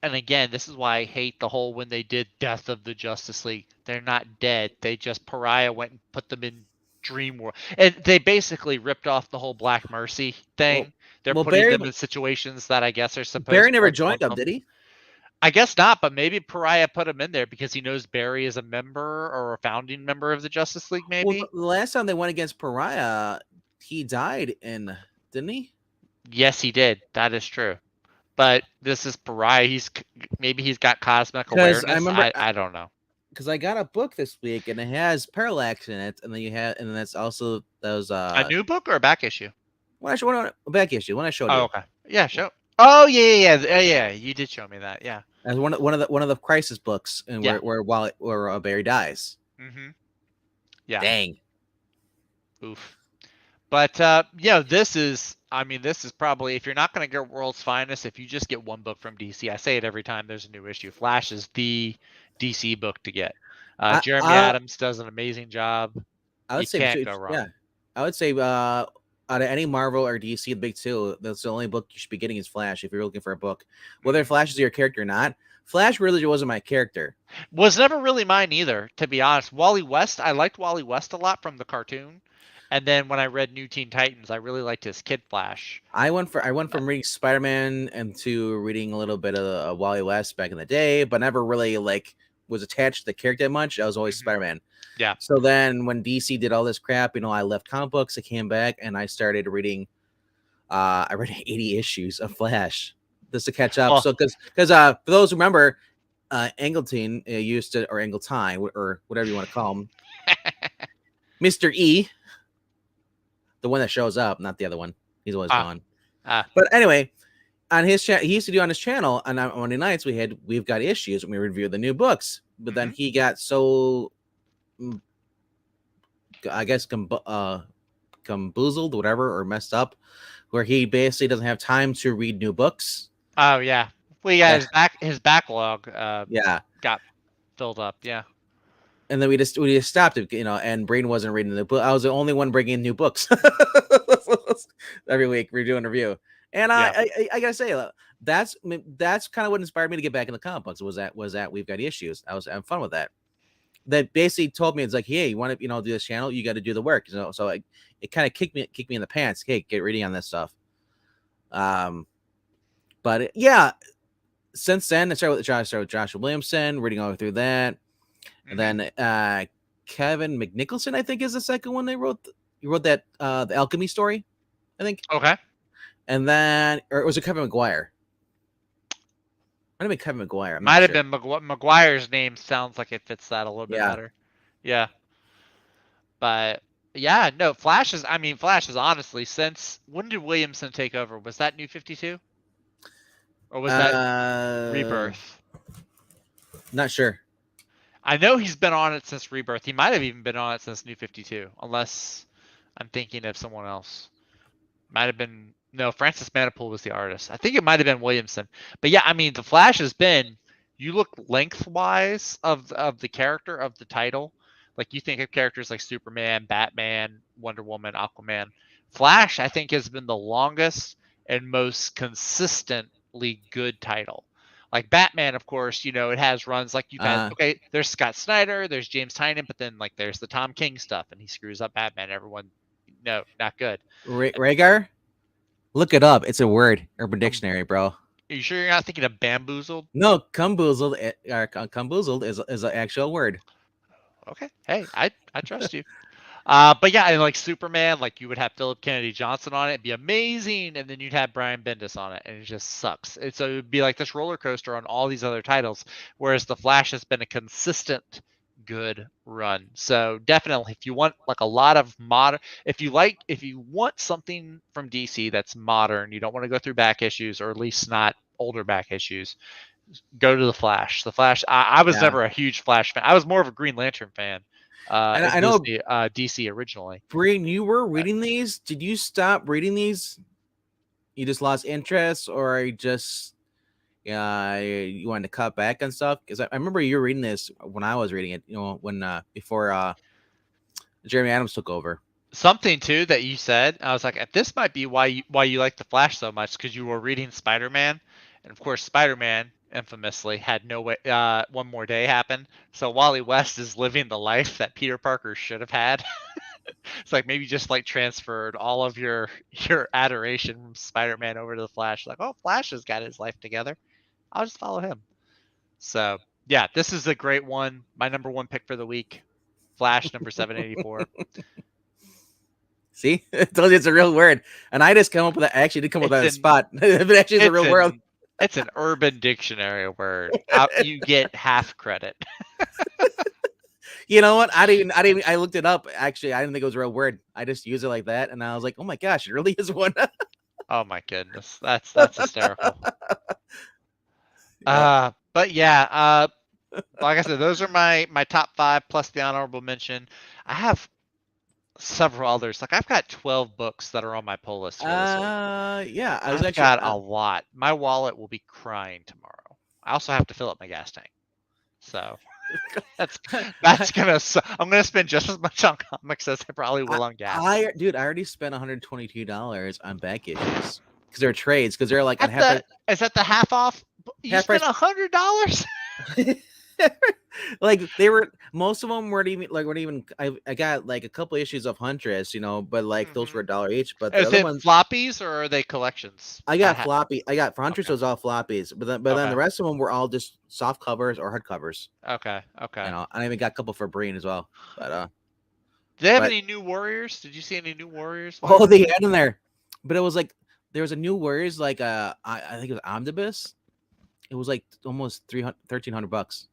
and again, this is why I hate the whole when they did Death of the Justice League. They're not dead. They just Pariah went and put them in Dream World, and they basically ripped off the whole Black Mercy thing. They're putting them in situations that I guess are supposed. Barry never joined them, did he? I guess not, but maybe Pariah put him in there because he knows Barry is a member or a founding member of the Justice League. Maybe. Well, the last time they went against Pariah, he died didn't he? Yes, he did. That is true. But this is Pariah. He's got cosmic awareness. I don't know. Because I got a book this week and it has Parallax in it, and then that's also those a new book or a back issue. A back issue. When I showed you. Oh, okay. Yeah, show. Oh yeah. You did show me that. Yeah. As one of the Crisis books, and where Barry dies. Mm-hmm. Yeah. Dang. Oof. But this is probably, if you're not going to get World's Finest, if you just get one book from DC, I say it every time there's a new issue. Flash is the DC book to get. Jeremy Adams does an amazing job. I would say can't go wrong. Yeah, I would say out of any Marvel or DC, the big two, that's the only book you should be getting is Flash if you're looking for a book. Whether Flash is your character or not, Flash really wasn't my character. Was never really mine either, to be honest. Wally West, I liked Wally West a lot from the cartoon. And then when I read New Teen Titans, I really liked his Kid Flash. I went from reading Spider-Man into reading a little bit of Wally West back in the day, but never really was attached to the character that much. I was always Spider-Man. Yeah. So then when DC did all this crap, I left comic books, I came back and I started reading I read 80 issues of Flash just to catch up. So because for those who remember, Angleton used to, or Angletine, or whatever you want to call him, Mr. E, the one that shows up, not the other one. He's always gone. But anyway, on his channel, he used to do on his channel on Monday nights. We've got issues and we review the new books. But then he got so, I guess, bamboozled, whatever, or messed up, where he basically doesn't have time to read new books. Oh yeah, well, his backlog. Got filled up. Yeah. And then we just stopped it, and Braden wasn't reading the book. I was the only one bringing in new books every week. We're doing a review, and I gotta say that's kind of what inspired me to get back in the comic books. Was that we've got issues. I was having fun with that. That basically told me, it's like, hey, you want to do this channel, you got to do the work. So it kind of kicked me in the pants. Hey, get reading on this stuff. But yeah, since then I started with Joshua Williamson, reading all through that. And then Kevin McNicholson, I think, is the second one they wrote. He wrote that the Alchemy story, I think. Okay. And then, or was it Kevin McGuire? Might have been Kevin McGuire. Might have been McGuire's name. Sounds like it fits that a little bit better. Yeah. But yeah, no, Flash is honestly, since when did Williamson take over? Was that New 52? Or was that Rebirth? Not sure. I know he's been on it since Rebirth. He might have even been on it since New 52, unless I'm thinking of someone else. Might have been no, Francis Manipool was the artist. I think it might have been Williamson. But yeah, I mean, the Flash has been. You look lengthwise of the character of the title, like you think of characters like Superman, Batman, Wonder Woman, Aquaman. Flash, I think, has been the longest and most consistently good title. Like Batman, of course, you know, it has runs like you've had. Okay, there's Scott Snyder, there's James Tynion, but then like there's the Tom King stuff, and he screws up Batman. Everyone, no, not good. Rhaegar, look it up. It's a word. Urban Dictionary, bro. Are you sure you're not thinking of bamboozled? No, cumboozled. Cumboozled is an actual word. Okay, hey, I trust you. But yeah, and like Superman, like you would have Philip Kennedy Johnson on it, it'd be amazing, and then you'd have Brian Bendis on it, and it just sucks. And so it would be like this roller coaster on all these other titles, whereas the Flash has been a consistent good run. So definitely, if you want like a lot of modern, if you want something from DC that's modern, you don't want to go through back issues, or at least not older back issues, go to the Flash. The Flash. I was never a huge Flash fan. I was more of a Green Lantern fan. And I know DC originally. Breen, you were reading these. Did you stop reading these? You just lost interest, or you just you wanted to cut back and stuff? Because I remember you were reading this when I was reading it. You know, when before Jeremy Adams took over. Something too that you said, I was like, this might be why you like the Flash so much, because you were reading Spider-Man, and of course Spider-Man infamously had no way one more day happen. So Wally West is living the life that Peter Parker should have had. It's like maybe just like transferred all of your adoration from Spider-Man over to the Flash. Like, oh, Flash has got his life together, I'll just follow him. So yeah, this is a great one. My number one pick for the week, Flash number 784. See, I told you it's a real word, and I just come up with that. I actually did come up with that on the spot. It actually is a real word. It's an Urban Dictionary word. You get half credit. You know what? I looked it up. Actually, I didn't think it was a real word. I just use it like that, and I was like, oh my gosh, it really is one. Oh my goodness, that's hysterical. But yeah, like I said, those are my top 5 plus the honorable mention. I have several others. Like I've got 12 books that are on my pull list here this week. Yeah, I've got a lot. My wallet will be crying tomorrow. I also have to fill up my gas tank, so that's gonna. I'm gonna spend just as much on comics as I probably will on gas. I already spent $122 on back issues because they're trades. Because they're like, is that the half off? You spent $100. Like they were, most of them weren't even I got like a couple issues of Huntress, you know, but like those were $1 each. But the other ones, floppies, or are they collections? I got floppy. I got for Huntress, it was all floppies, but then the rest of them were all just soft covers or hard covers. Okay. You know, I even got a couple for Breen as well. But did they have any new Warriors? Did you see any new Warriors? Oh, they had in there, but it was like there was a new Warriors, like I think it was Omnibus. It was like almost $1,300.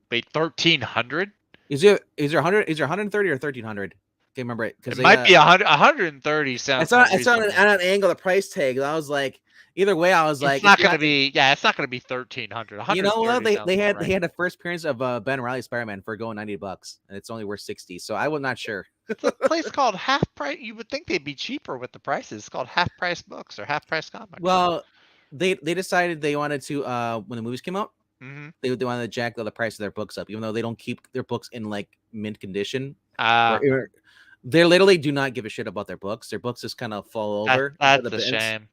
Wait, 1,300? Is there 100? Is there 130 or 1,300? Can't remember it because it might be 130. Sounds. It's on an angle. The price tag. I was like, either way, I was like, it's not going to be. Yeah, it's not going to be 1,300. You know what? They had a first appearance of Ben Reilly Spider-Man for going $90, and it's only worth 60. So I was not sure. It's a place called Half Price. You would think they'd be cheaper with the prices. It's called Half Price Books or Half Price Comics. Well, they decided they wanted to when the movies came out. Mm-hmm. They wanted to jack the price of their books up, even though they don't keep their books in like mint condition. They literally do not give a shit about their books. Their books just kind of fall over. That's a shame.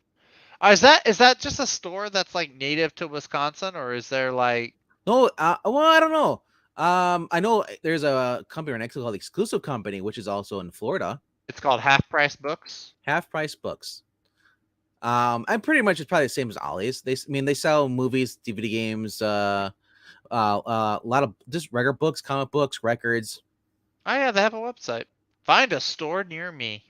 Is that just a store that's like native to Wisconsin, or is there like? No, well, I don't know. I know there's a company next called Exclusive Company, which is also in Florida. It's called Half Price Books. Half Price Books. I'm pretty much it's probably the same as Ollie's. They sell movies, DVD games, a lot of just regular books, comic books, records. Oh yeah, they have a website. Find a store near me.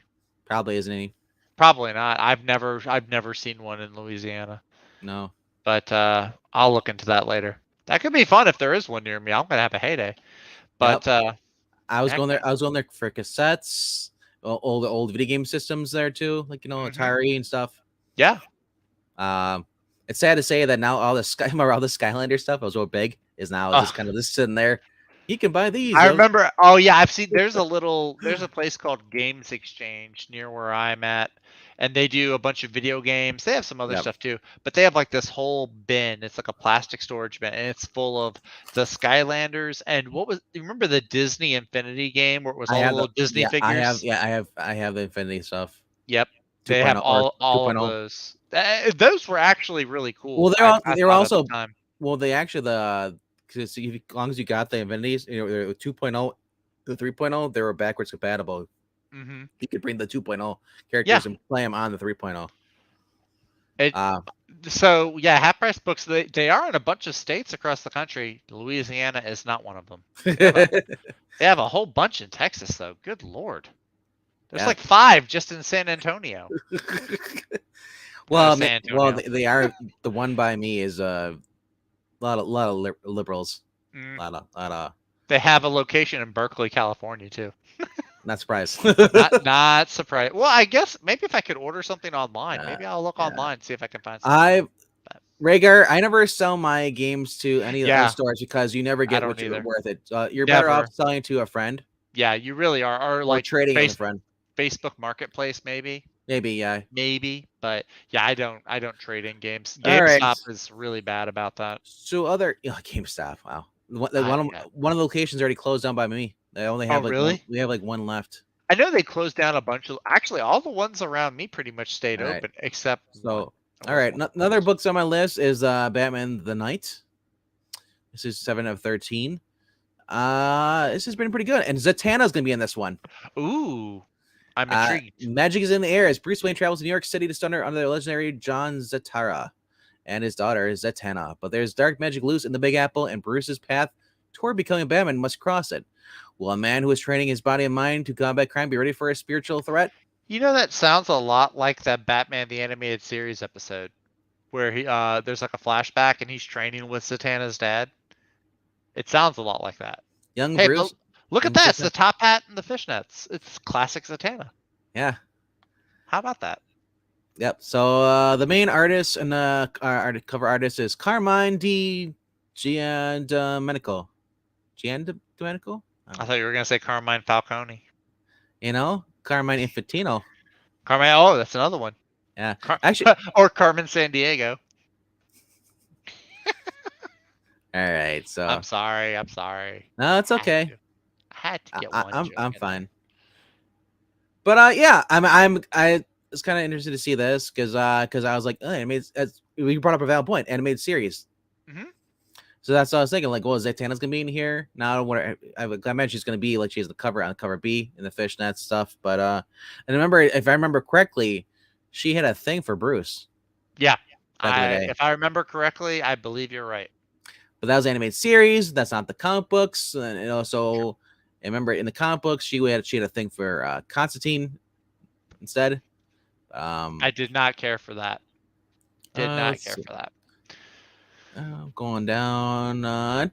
Probably isn't any. Probably not. I've never seen one in Louisiana. No. But I'll look into that later. That could be fun if there is one near me. I'm gonna have a heyday. But I was going there for cassettes, all the old video game systems there too, like Atari and stuff. Yeah. It's sad to say that now all the Skylander stuff that was so big is now just kind of just sitting there. You can buy these. I Yo. remember. Oh yeah, I've seen. There's a place called Games Exchange near where I'm at, and they do a bunch of video games. They have some other Yep. stuff too, but they have like this whole bin. It's like a plastic storage bin, and it's full of the Skylanders and what was. You remember the Disney Infinity game where it was I all the have the little Disney yeah. figures? I have the Infinity stuff. Yep, they have 2.0 or all of 2.0. those. Those were actually really cool. Well, I they're thought at the also time. well they actually the because as long as you got the Infinities, you know, the 2.0, the 3.0, they were backwards compatible. Hmm. You could bring the 2.0 Yeah, characters and play them on the 3.0. it Uh, So yeah, half price books they are in a bunch of states across the country. Louisiana is not one of them. They have a whole bunch in Texas though. Good lord. There's yeah. like 5 just in San Antonio. Well, San well, Antonio. they are the one by me is a lot of liberals, Mm. lot of They have a location in Berkeley, California too. not surprised. Not surprised. Well, I guess maybe if I could order something online, uh, maybe I'll look yeah, online see if I can find something. I But Rhaegar, I never sell my games to any of the yeah, stores because you never I get don't what you're either. worth it. You're better off Never. selling to a friend Yeah, you really are. Or or like trading with a friend. Facebook Marketplace maybe. Maybe, yeah. Maybe, but yeah, I don't trade in games. All right. GameStop is really bad about that. So other GameStop. Wow, Yeah. one of the locations already closed down by me. They only Oh, have like one. really? We have like one left. I know they closed down a bunch of. Actually, all the ones around me pretty much stayed All right. open except one. So There all was right, one that another closed. books on my list is Batman the Knight. This is 7 of 13. This has been pretty good, and Zatanna's gonna be in this one. Ooh, I'm intrigued. Magic is in the air as Bruce Wayne travels to New York City to stun her under the legendary John Zatara and his daughter Zatanna. But there's dark magic loose in the Big Apple, and Bruce's path toward becoming Batman must cross it. Will a man who is training his body and mind to combat crime be ready for a spiritual threat? You know that sounds a lot like that Batman the Animated Series episode where he there's like a flashback and he's training with Zatanna's dad. It sounds a lot like that. Young Hey, but Bruce. look at in that. It's fishnet- the top hat and the fishnets. It's classic Zatanna. Yeah. How about that? Yep. So the main artist and cover artist is Carmine Di Giandomenico. Giandomenico? I thought you were gonna say Carmine Falcone. You know, Carmine Infantino. Carmine. Oh, that's another one. Yeah. Actually, or Carmen San Diego. all right. So I'm sorry. I'm sorry. no, it's okay. I had to get one. I'm fine. But yeah, I was kind of interested to see this because I was like, oh, animated. As we brought up a valid point, animated series. Mhm. So that's what I was thinking. Like, well, Zatanna's gonna be in here now. What I imagine she's gonna be like she has the cover on cover B in the fishnet stuff. But and remember, if I remember correctly, she had a thing for Bruce. Yeah. Back in the day. If I remember correctly, I believe you're right. But that was animated series. That's not the comic books. And also, I remember in the comic books, she had a thing for Constantine instead. I did not care for that. Did not care for that. Going down.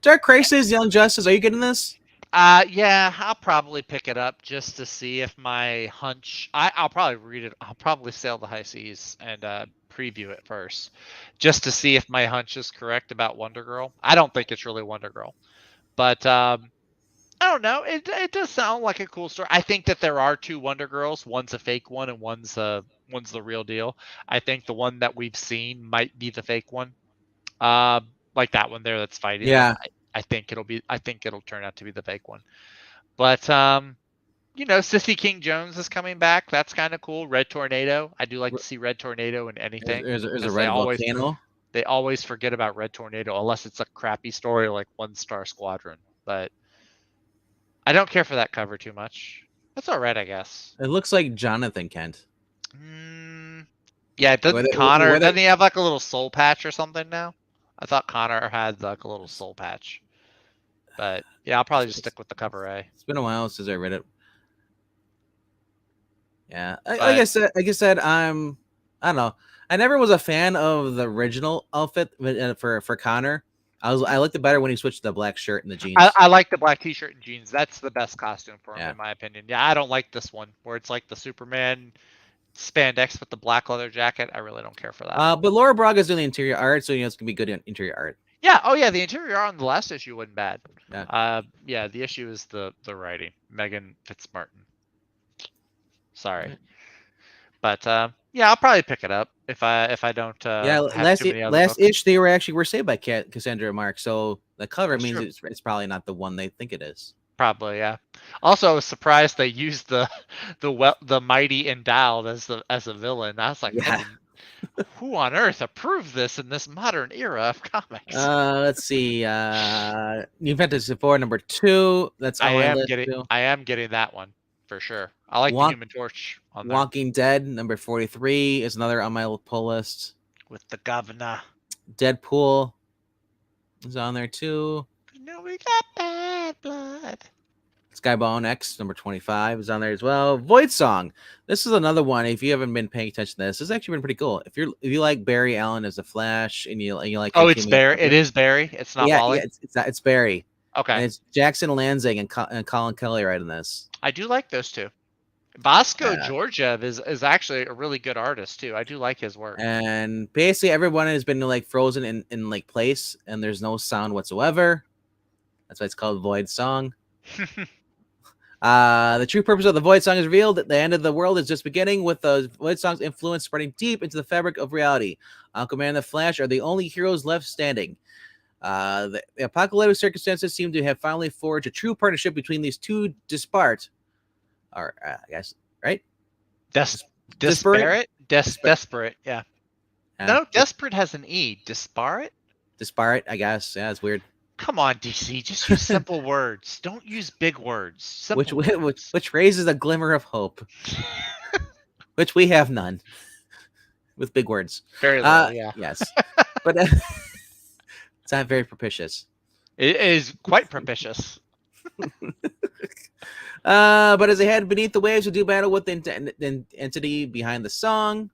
Dark Crisis, Young Justice. Are you getting this? Yeah, I'll probably pick it up just to see if my hunch. I'll probably read it. I'll probably sail the high seas and preview it first, just to see if my hunch is correct about Wonder Girl. I don't think it's really Wonder Girl, but I don't know. It does sound like a cool story. I think that there are 2 Wonder Girls. One's a fake one and one's the real deal. I think the one that we've seen might be the fake one. Like that one there that's fighting. Yeah. I think it'll turn out to be the fake one. But you know, Sissy King Jones is coming back. That's kind of cool. Red Tornado. I do like to see Red Tornado in anything. There's a 'cause red volcano. They always forget about Red Tornado unless it's a crappy story like One Star Squadron. But I don't care for that cover too much. That's all right, I guess. It looks like Jonathan Kent. Yeah, doesn't Connor? doesn't he have like a little soul patch or something now? I thought Connor had like a little soul patch. But yeah, I'll probably just stick with the cover A. It's been a while since I read it. Yeah, like I said, I don't know. I never was a fan of the original outfit for Connor. I liked it better when he switched to the black shirt and the jeans. I like the black t-shirt and jeans. That's the best costume for him, Yeah. in my opinion. Yeah, I don't like this one where it's like the Superman spandex with the black leather jacket. I really don't care for that. But Laura Braga's doing the interior art, so it's gonna be good interior art. Yeah. Oh yeah, the interior art on the last issue wasn't bad. Yeah. Yeah. The issue is the writing. Megan Fitzmartin. Sorry, but yeah, I'll probably pick it up if I don't Yeah, have too many other last books. ish they were saved by Cassandra Mark, so the cover That's means true. it's probably not the one they think it is. Probably, yeah. Also, I was surprised they used the mighty endowed as a villain. I was like, I Yeah. didn't. Who on earth approved this in this modern era of comics? Let's see. New Fantasy 4 #2. That's on my list too. I am getting that one for sure. I like the Walk Human Torch on there Walking Dead #43 is another on my pull list. with the governor. Deadpool is on there too. No, we got bad blood. Skybound X #25 is on there as well. Void Song. This is another one. If you haven't been paying attention to this, has actually been pretty cool. If you like Barry Allen as the Flash and you like Oh, him it's teaming up Barry. with It is Barry. It's not yeah, Wally. it's Barry. Okay. And it's Jackson Lanzing and Colin Kelly writing this. I do like those two. Bosco Yeah. Georgiev is actually a really good artist too. I do like his work. And basically everyone has been like frozen in like place and there's no sound whatsoever. That's why it's called Void Song. The true purpose of the Void Song is revealed. The end of the world is just beginning, with the Void Song's influence spreading deep into the fabric of reality. Aquaman and the Flash are the only heroes left standing. The apocalyptic circumstances seem to have finally forged a true partnership between these two disparate, or I guess, right? Disparate? Desperate, yeah. No, Dis- desperate has an E. Disparate? disparate, I guess. Yeah, it's weird. Come on, DC. Just use simple words. Don't use big words. Simple words. Which raises a glimmer of hope, which we have none. With big words. Very little, yeah. Yes. But it's not very propitious. It is quite propitious. But as they head beneath the waves to do battle with the entity behind the song,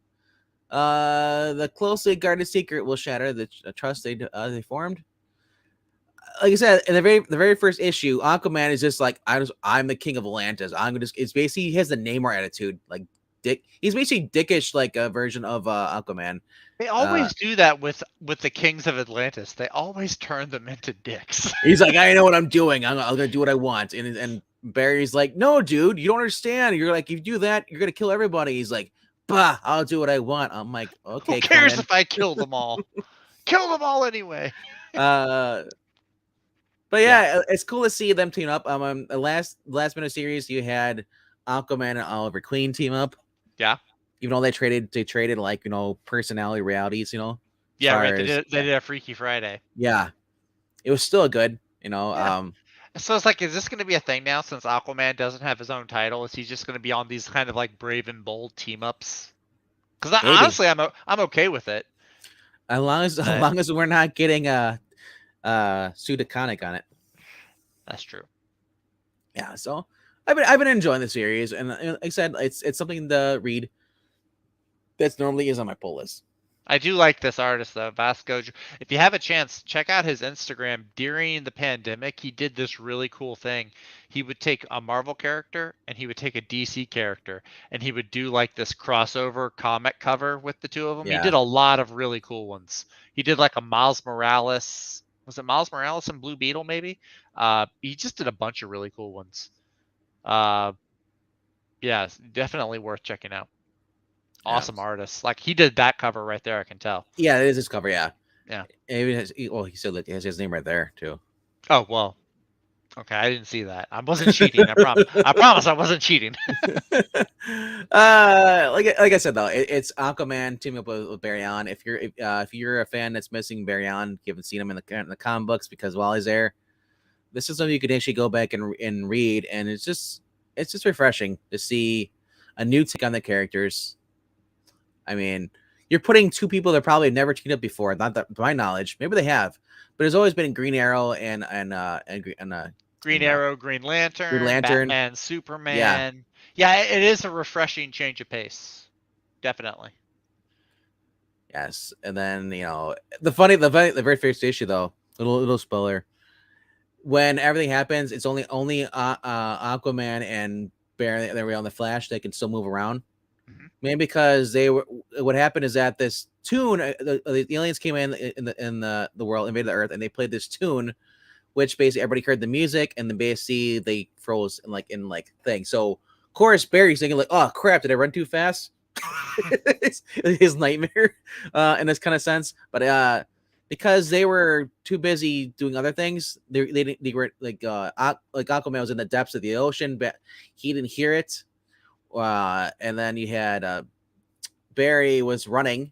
the closely guarded secret will shatter the trust they formed. Like I said, in the very first issue, Aquaman is just like, I'm the king of Atlantis. It's basically, he has the Namor attitude, like dick. He's basically dickish, like a version of Aquaman. They always do that with the kings of Atlantis. They always turn them into dicks. He's like, I know what I'm doing. I'm gonna do what I want. And Barry's like, no, dude, you don't understand. You're like, if you do that, you're gonna kill everybody. He's like, bah, I'll do what I want. I'm like, okay. Who cares if I kill them all? Kill them all anyway. But yeah, it's cool to see them team up. The last minute series, you had Aquaman and Oliver Queen team up. Yeah. Even though they traded like, personality realities, Yeah, right. They did a Freaky Friday. Yeah. It was still good, Yeah. So it's like, is this going to be a thing now since Aquaman doesn't have his own title? Is he just going to be on these kind of like brave and bold team ups? Because honestly, I'm okay with it. As long as we're not getting Sudaconic on it. That's true. Yeah, so I've been enjoying the series, and like I said, it's something to read that's normally is on my pull list. I do like this artist though, Vasco. If you have a chance, check out his Instagram. During the pandemic, he did this really cool thing. He would take a Marvel character and he would take a DC character, and he would do like this crossover comic cover with the two of them. Yeah. He did a lot of really cool ones. He did like a Miles Morales. Was it Miles Morales and Blue Beetle maybe? He just did a bunch of really cool ones. Yeah, definitely worth checking out. Awesome artist. Like, he did that cover right there, I can tell. Yeah, it is his cover, yeah. Yeah. He said that he has his name right there too. Oh, well. Okay, I didn't see that. I wasn't cheating. I promise I wasn't cheating. Like I said though, it's Aquaman teaming up with Barry Allen. If you're a fan that's missing Barry Allen, you haven't seen him in the comic books, because while he's there, this is something you could actually go back and read, and it's just refreshing to see a new take on the characters. I mean, you're putting two people that probably never teamed up before, not that to my knowledge. Maybe they have, but there's always been Green Arrow and Green Arrow, Green Lantern, Batman, Superman. Yeah, it is a refreshing change of pace. Definitely. Yes, and then the very first issue though, little spoiler. When everything happens, it's only Aquaman and Barry that were on the Flash that can still move around. Mm-hmm. Maybe because they were what happened is that this tune, the aliens came in the world, invaded the Earth, and they played this tune, which basically everybody heard the music, and then basically they froze in thing. So of course Barry's thinking like, oh crap, did I run too fast? his nightmare, in this kind of sense. But because they were too busy doing other things, they were like Aquaman was in the depths of the ocean, but he didn't hear it. And then you had Barry was running.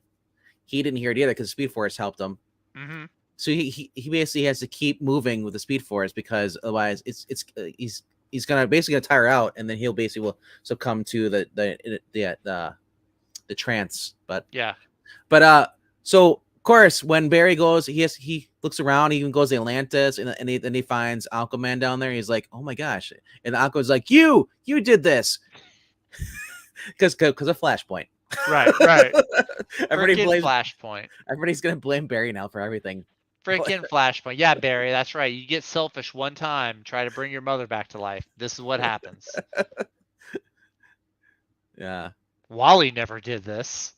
He didn't hear it either because Speed Force helped him. Mm-hmm. So he basically has to keep moving with the Speed Force because otherwise he's gonna basically tire out, and then he'll basically will succumb to the trance. But so of course when Barry goes, he looks around, he even goes to Atlantis, and he finds Aquaman down there. He's like, oh my gosh, and Aquaman's like, you did this because of Flashpoint. Right. Everybody blames Flashpoint. Everybody's gonna blame Barry now for everything. Freaking Flashpoint. Yeah, Barry, that's right. You get selfish one time, try to bring your mother back to life. This is what happens. Yeah. Wally never did this.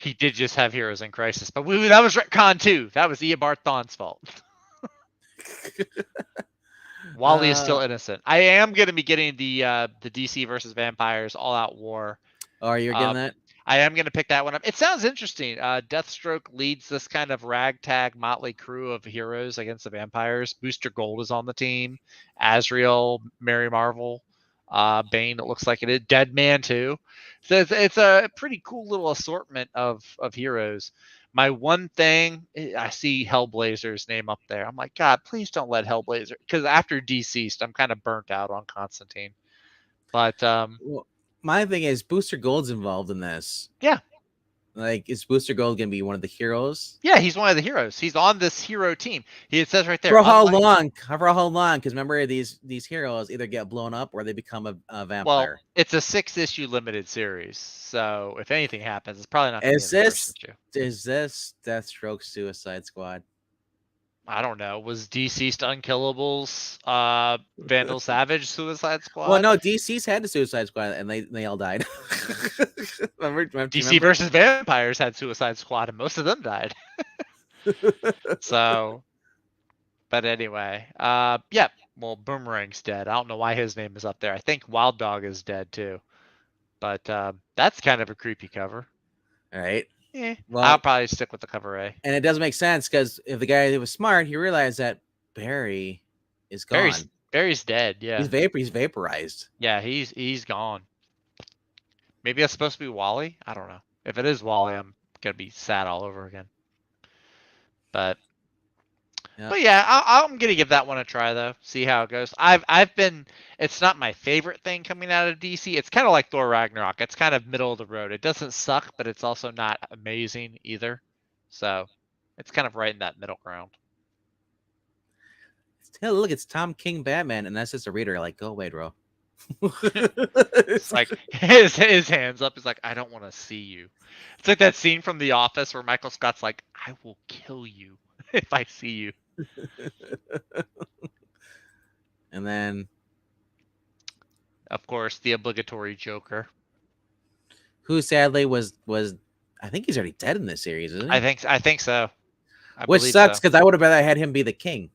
He did just have Heroes in Crisis, but that was retcon too. That was Eobard Thawne's fault. Wally is still innocent. I am going to be getting the DC versus Vampires All Out War. Oh, you're getting that? I am going to pick that one up. It sounds interesting. Deathstroke leads this kind of ragtag motley crew of heroes against the vampires. Booster Gold is on the team. Azrael, Mary Marvel, Bane, it looks like it is. Deadman too. So it's a pretty cool little assortment of heroes. My one thing, I see Hellblazer's name up there. I'm like, God, please don't let Hellblazer, because after Deceased, I'm kind of burnt out on Constantine. But well, my thing is Booster Gold's involved in this. Yeah. Like, is Booster Gold gonna be one of the heroes? Yeah, he's one of the heroes. He's on this hero team. It says right there. For how long? Because remember, these heroes either get blown up or they become a vampire. Well, it's a 6-issue limited series, so if anything happens, it's probably not going to be in the first issue. Is this Deathstroke Suicide Squad? I don't know. Was Deceased Unkillable's Vandal Savage Suicide Squad? Well, no, DC's had the Suicide Squad, and they all died. remember, DC versus Vampires had Suicide Squad, and most of them died. So, but anyway, yeah. Well, Boomerang's dead. I don't know why his name is up there. I think Wild Dog is dead too. But that's kind of a creepy cover. All right. Yeah. Well, I'll probably stick with the cover A. And it doesn't make sense because if the guy was smart, he realized that Barry is gone. Barry's dead. Yeah. He's vaporized. Yeah, he's gone. Maybe that's supposed to be Wally. I don't know. If it is Wally, I'm gonna be sad all over again. But yeah, I'm gonna give that one a try though. See how it goes. I've been. It's not my favorite thing coming out of DC. It's kind of like Thor Ragnarok. It's kind of middle of the road. It doesn't suck, but it's also not amazing either. So it's kind of right in that middle ground. Hey, look, it's Tom King Batman, and that's just a reader. Like, go away, bro. It's like his hands up. He's like, I don't want to see you. It's like that scene from The Office where Michael Scott's like, I will kill you if I see you. And then, of course, the obligatory Joker, who sadly was I think he's already dead in this series, isn't he? I think so. Which sucks because I would have rather had him be the king.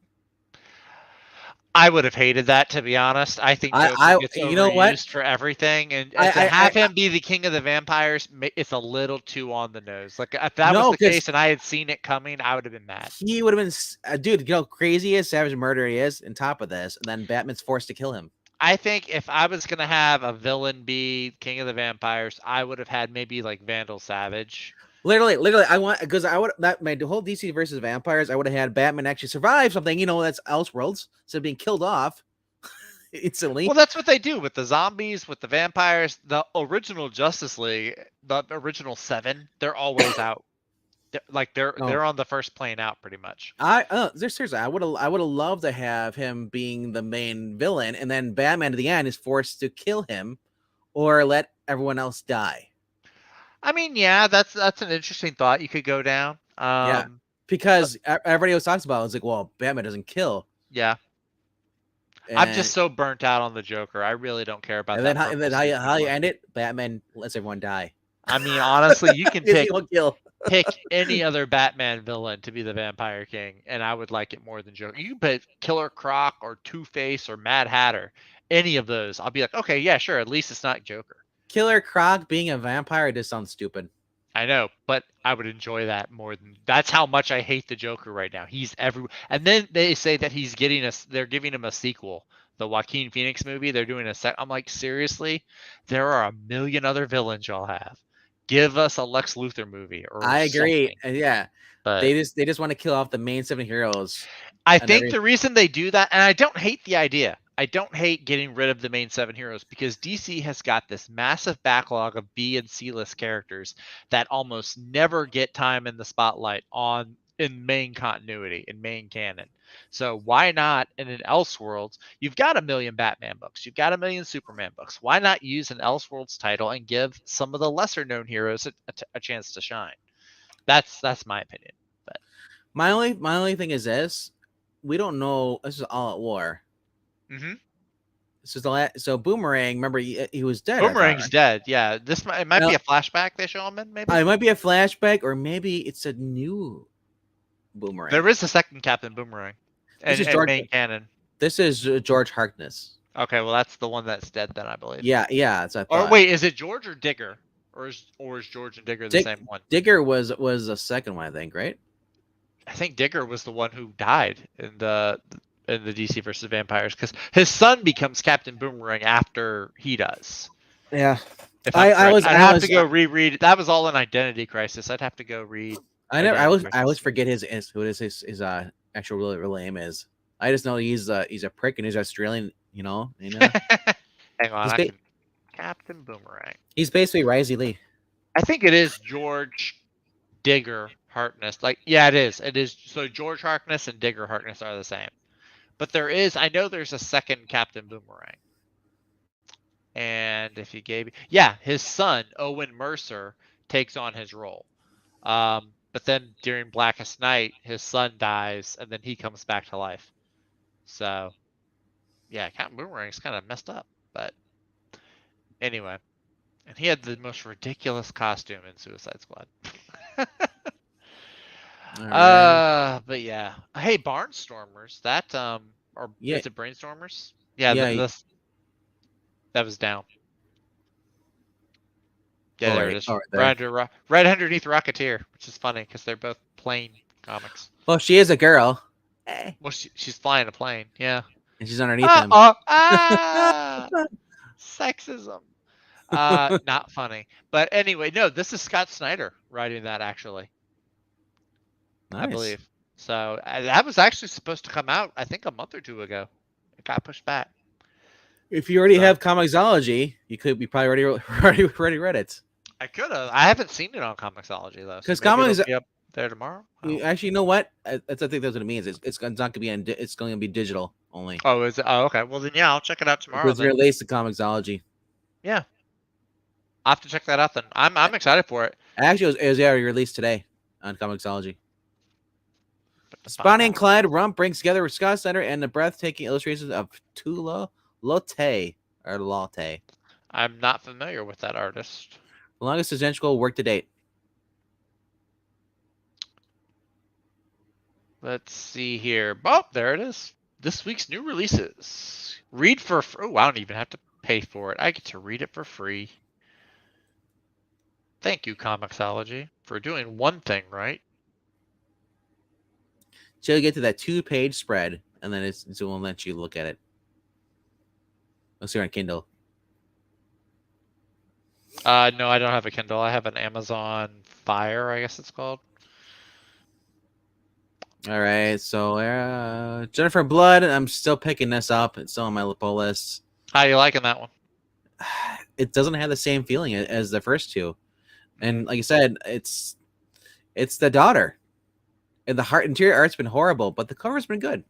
I would have hated that, to be honest. I think Joker gets you know what? for everything, and to have him be the king of the vampires, it's a little too on the nose. Like if that was the case, and I had seen it coming, I would have been mad. He would have been, dude. You know, crazy as savage murderer he is. On top of this, and then Batman's forced to kill him. I think if I was gonna have a villain be king of the vampires, I would have had maybe like Vandal Savage. Literally, I want because I would that my whole DC versus vampires. I would have had Batman actually survive something. You know, that's Elseworlds instead of being killed off instantly. Well, that's what they do with the zombies, with the vampires. The original Justice League, the original 7, they're always out. They're on the first plane out pretty much. Seriously, I would have loved to have him being the main villain, and then Batman at the end is forced to kill him or let everyone else die. I mean, yeah, that's an interesting thought you could go down. Yeah, because everybody else talks about it. It's like, well, Batman doesn't kill. Yeah, and I'm just so burnt out on the Joker. I really don't care about that. And then how you end it? Batman lets everyone die. I mean, honestly, you can Because he won't kill. pick any other Batman villain to be the Vampire King, and I would like it more than Joker. You can put Killer Croc or Two-Face or Mad Hatter, any of those. I'll be like, okay, yeah, sure. At least it's not Joker. Killer Croc being a vampire just sounds stupid. I know, but I would enjoy that more than that's how much I hate the Joker right now. He's everywhere. And then they say that he's getting us they're giving him a sequel. The Joaquin Phoenix movie, they're doing a set. I'm like, seriously? There are a million other villains y'all have. Give us a Lex Luthor movie or I agree. something. Yeah. But They just want to kill off the main 7 heroes. I And think the reason they do that, and I don't hate the idea. I don't hate getting rid of the main 7 heroes because DC has got this massive backlog of B and C list characters that almost never get time in the spotlight in main continuity, in main canon. So why not in an Elseworlds? You've got a million Batman books, you've got a million Superman books. Why not use an Elseworlds title and give some of the lesser known heroes a chance to shine? That's my opinion. But my only thing is this: we don't know. This is all at war. mm-hmm. This is the last. So Boomerang, remember he was dead. Boomerang's right? dead. Yeah, it might be a flashback they show him in. Maybe it might be a flashback, or maybe it's a new Boomerang. There is a second Captain Boomerang, and main canon. This is George Harkness. Okay, well that's the one that's dead then, I believe. Yeah, that's what I thought. Or wait, is it George or Digger, or is George and Digger the same one? Digger was the second one, I think, right? I think Digger was the one who died in the DC versus Vampires because his son becomes Captain Boomerang after he does. Yeah, I'd have to go reread it. That was all an Identity Crisis. I'd have to go read. I always forget his actual real name is. I just know he's a prick and he's Australian. You know. Hang on, Captain Boomerang. He's basically Risey Lee. I think it is George Digger Harkness. It is. It is. So George Harkness and Digger Harkness are the same. But I know there's a second Captain Boomerang. And if he his son, Owen Mercer, takes on his role. But then during Blackest Night, his son dies, and then he comes back to life. So, yeah, Captain Boomerang's kind of messed up. But anyway, and he had the most ridiculous costume in Suicide Squad. Right. But yeah. Hey, Barnstormers. That is it Brainstormers? Yeah, that was down. Yeah, there it is. Right underneath Rocketeer, which is funny because they're both plane comics. Well, she is a girl. Well, she's flying a plane. Yeah. And she's underneath him. Sexism. Not funny. But anyway, no, this is Scott Snyder writing that actually. Nice. I believe. So that was actually supposed to come out, I think, a month or two ago. It got pushed back. If you already have Comixology, you probably already read it. I could have. I haven't seen it on Comixology though. Because Comics be up there tomorrow. Actually, you know what? I think that's what it means. It's not going to be it's going to be digital only. Oh, is it? Oh, okay. Well then, yeah, I'll check it out tomorrow. It's released to Comixology. Yeah, I'll have to check that out then. I'm excited for it. Actually, it was already released today on Comixology. Bonnie and Clyde Rump brings together Scott Snyder and the breathtaking illustrations of Tula Lotte. I'm not familiar with that artist. The longest identical work to date. Let's see here. Oh, there it is. This week's new releases. Read for free. Oh, I don't even have to pay for it. I get to read it for free. Thank you, Comixology, for doing one thing right. So you get to that 2-page spread, and then it won't let you look at it. Let's see on Kindle. No, I don't have a Kindle. I have an Amazon Fire, I guess it's called. All right, so Jennifer Blood. I'm still picking this up. It's still on my pull list. How you liking that one? It doesn't have the same feeling as the first two, and like I said, it's the daughter. And the interior art's been horrible, but the cover's been good.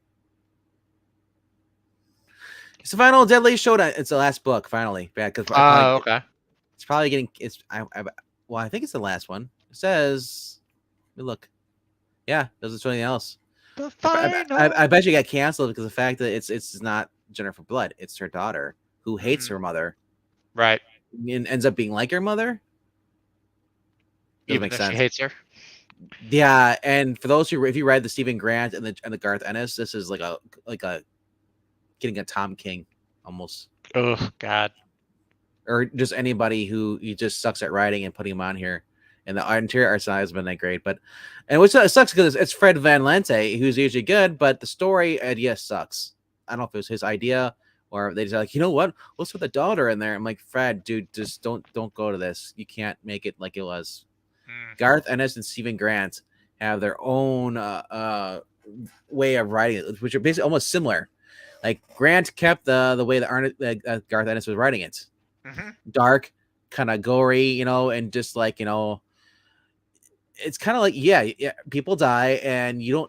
It's the final Deadly Showdown. It's the last book, finally. Okay. It's probably getting. I think it's the last one. It says, let me look. Yeah, doesn't show anything else. I bet you got canceled because of the fact that it's not Jennifer Blood. It's her daughter who hates her mother. Right. And ends up being like her mother. Doesn't Even make though she sense. hates her. Yeah, and for those who, if you read the Stephen Grant and the Garth Ennis, this is like a getting a Tom King almost, Oh God. or just anybody who he just sucks at writing and putting him on here. And the interior art style has been that great, but and which sucks because it's Fred Van Lente who's usually good, but the story idea sucks. I don't know if it was his idea or they just like, you know what? Let's put the daughter in there. I'm like, Fred, dude, just don't go to this. You can't make it like it was. Mm. Garth Ennis and Stephen Grant have their own way of writing it, which are basically almost similar. Like Grant kept the way that Garth Ennis was writing it, Mm-hmm. dark, kind of gory, you know, and just like, you know, it's kind of like yeah, people die, and you're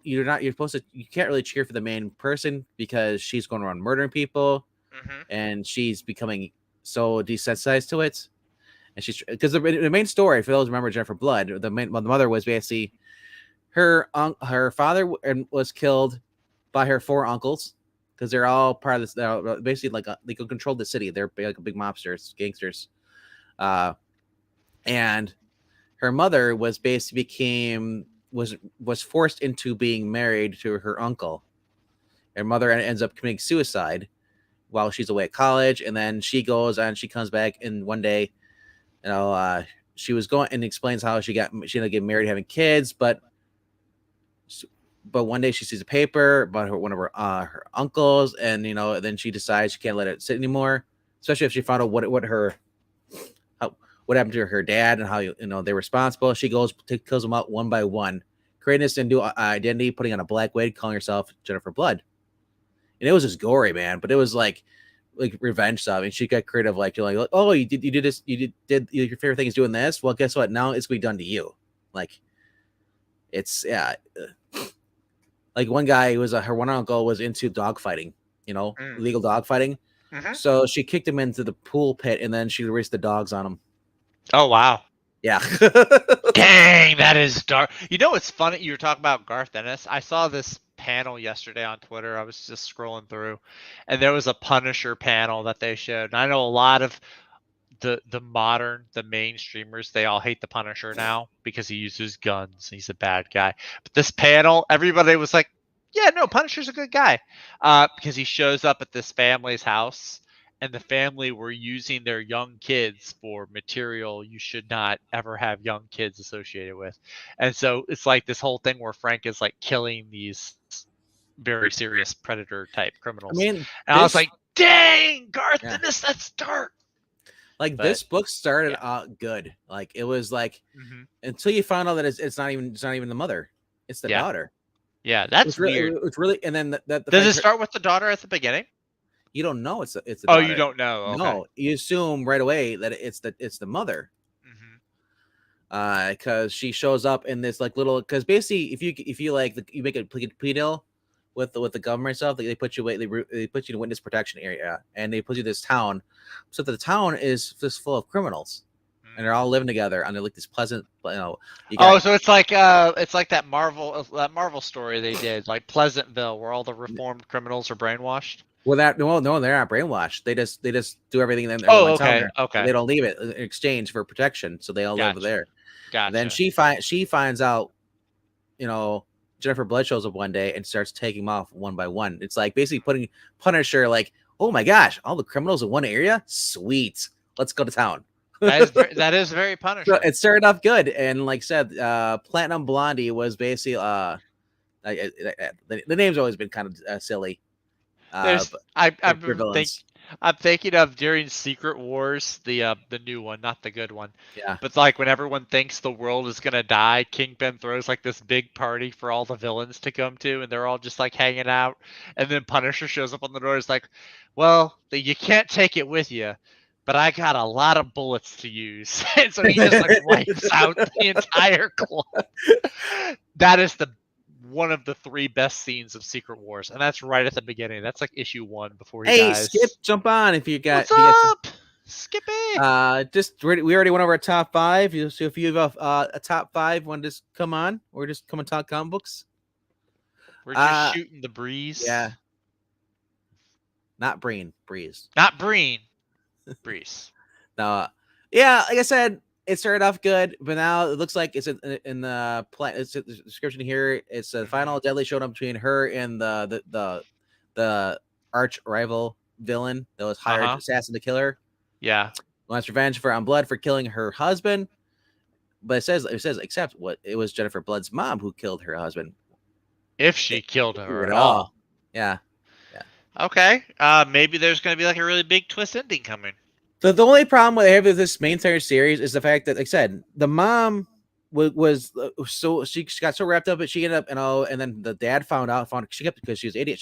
supposed to, you can't really cheer for the main person because she's going around murdering people, Mm-hmm. and she's becoming so desensitized to it. And she's because the main story, for those who remember Jennifer Blood, the mother was basically her father was killed by her four uncles because they're all part of this. Basically, like they could control the city. They're like big mobsters, gangsters, and her mother was basically was forced into being married to her uncle. Her mother ends up committing suicide while she's away at college, and then she goes and she comes back, and one day, you know, she was going and explains how she ended up getting married, having kids, but one day she sees a paper about one of her uncles, and you know, then she decides she can't let it sit anymore, especially if she found out what happened to her dad and how you know they're responsible. She goes kills them out one by one, creating this new identity, putting on a black wig, calling herself Jennifer Blood, and it was just gory, man. But it was like revenge stuff, and she got creative, like you're like, oh, you did this, did your favorite thing is doing this. Well, guess what? Now it's gonna be done to you. Like it's like one guy who was her one uncle was into dog fighting, you know, Mm. illegal dog fighting. Mm-hmm. So she kicked him into the pool pit, and then she raced the dogs on him. Oh wow. Yeah. Dang, that is dark. You know what's funny? You were talking about Garth Ennis. I saw this panel yesterday on Twitter. I was just scrolling through, and there was a Punisher panel that they showed. And I know a lot of the main streamers, they all hate the Punisher now because he uses guns. He's a bad guy. But this panel, everybody was like, "Yeah, no, Punisher's a good guy," because he shows up at this family's house, and the family were using their young kids for material you should not ever have young kids associated with. And so it's like this whole thing where Frank is like killing these very serious predator type I criminals. mean, And I was like, dang, Garth yeah. Ennis, that's dark. Like But this book started yeah. out good. Like it was like Mm-hmm. until you found out that it's not even the mother, it's the Yeah. daughter. Yeah, that's It's really weird. it's really, and then the Does fact it start with the daughter at the beginning? you don't know it's the Oh, you daughter. don't know. Okay. No, you assume right away that it's the mother. Because she shows up in this like little, because basically if you like you make a plea deal with the government stuff, they put you away, they put you in witness protection area, and they put you in this town, so the town is just full of criminals, and they're all living together under like this pleasant, you know. You got, Oh, so it's like that Marvel story they did, like Pleasantville, where all the reformed criminals are brainwashed. well, no, they're not brainwashed. They just do everything in Oh, one town okay, there. okay, They don't leave it in exchange for protection, so they all live gotcha, there. And then gotcha. she finds out, you know, Jennifer Blood shows up one day and starts taking them off one by one. It's like basically putting Punisher like, oh my gosh, all the criminals in one area, sweet, let's go to town. That is very So Punisher. it started off good, and like I said, Platinum Blondie was basically the name's always been kind of silly. There's But I'm for villains, I'm thinking of during Secret Wars, the new one, not the good one. yeah. But like when everyone thinks the world is gonna die, Kingpin throws like this big party for all the villains to come to, and they're all just like hanging out. And then Punisher shows up on the door. Is like, "Well, you can't take it with you, but I got a lot of bullets to use." And so he just like wipes out the entire club. That is the one of the three best scenes of Secret Wars, and that's right at the beginning. That's like issue 1 before he Hey, dies. Skip, jump on if you got. What's up, Skippy? We already went over our top five. So if you have a top five, want to just come on, or just come and talk comic books. We're just shooting the breeze. Yeah. Not Breeze. Not Breen. Breeze. No, yeah, like I said, it started off good, but now it looks like it's in the plan. It's in the description here. It's a Mhm. final deadly showdown between her and the arch rival villain that was hired Uh-huh. assassin to kill her. Yeah. Wants revenge for on Blood for killing her husband, but it says except what it was Jennifer Blood's mom who killed her husband. If she killed her at Oh, all. yeah. Okay. Maybe there's gonna be like a really big twist ending coming. The only problem I have with this main entire series is the fact that, like I said, the mom was so she got so wrapped up that she ended up, and then the dad found she kept because she was an idiot.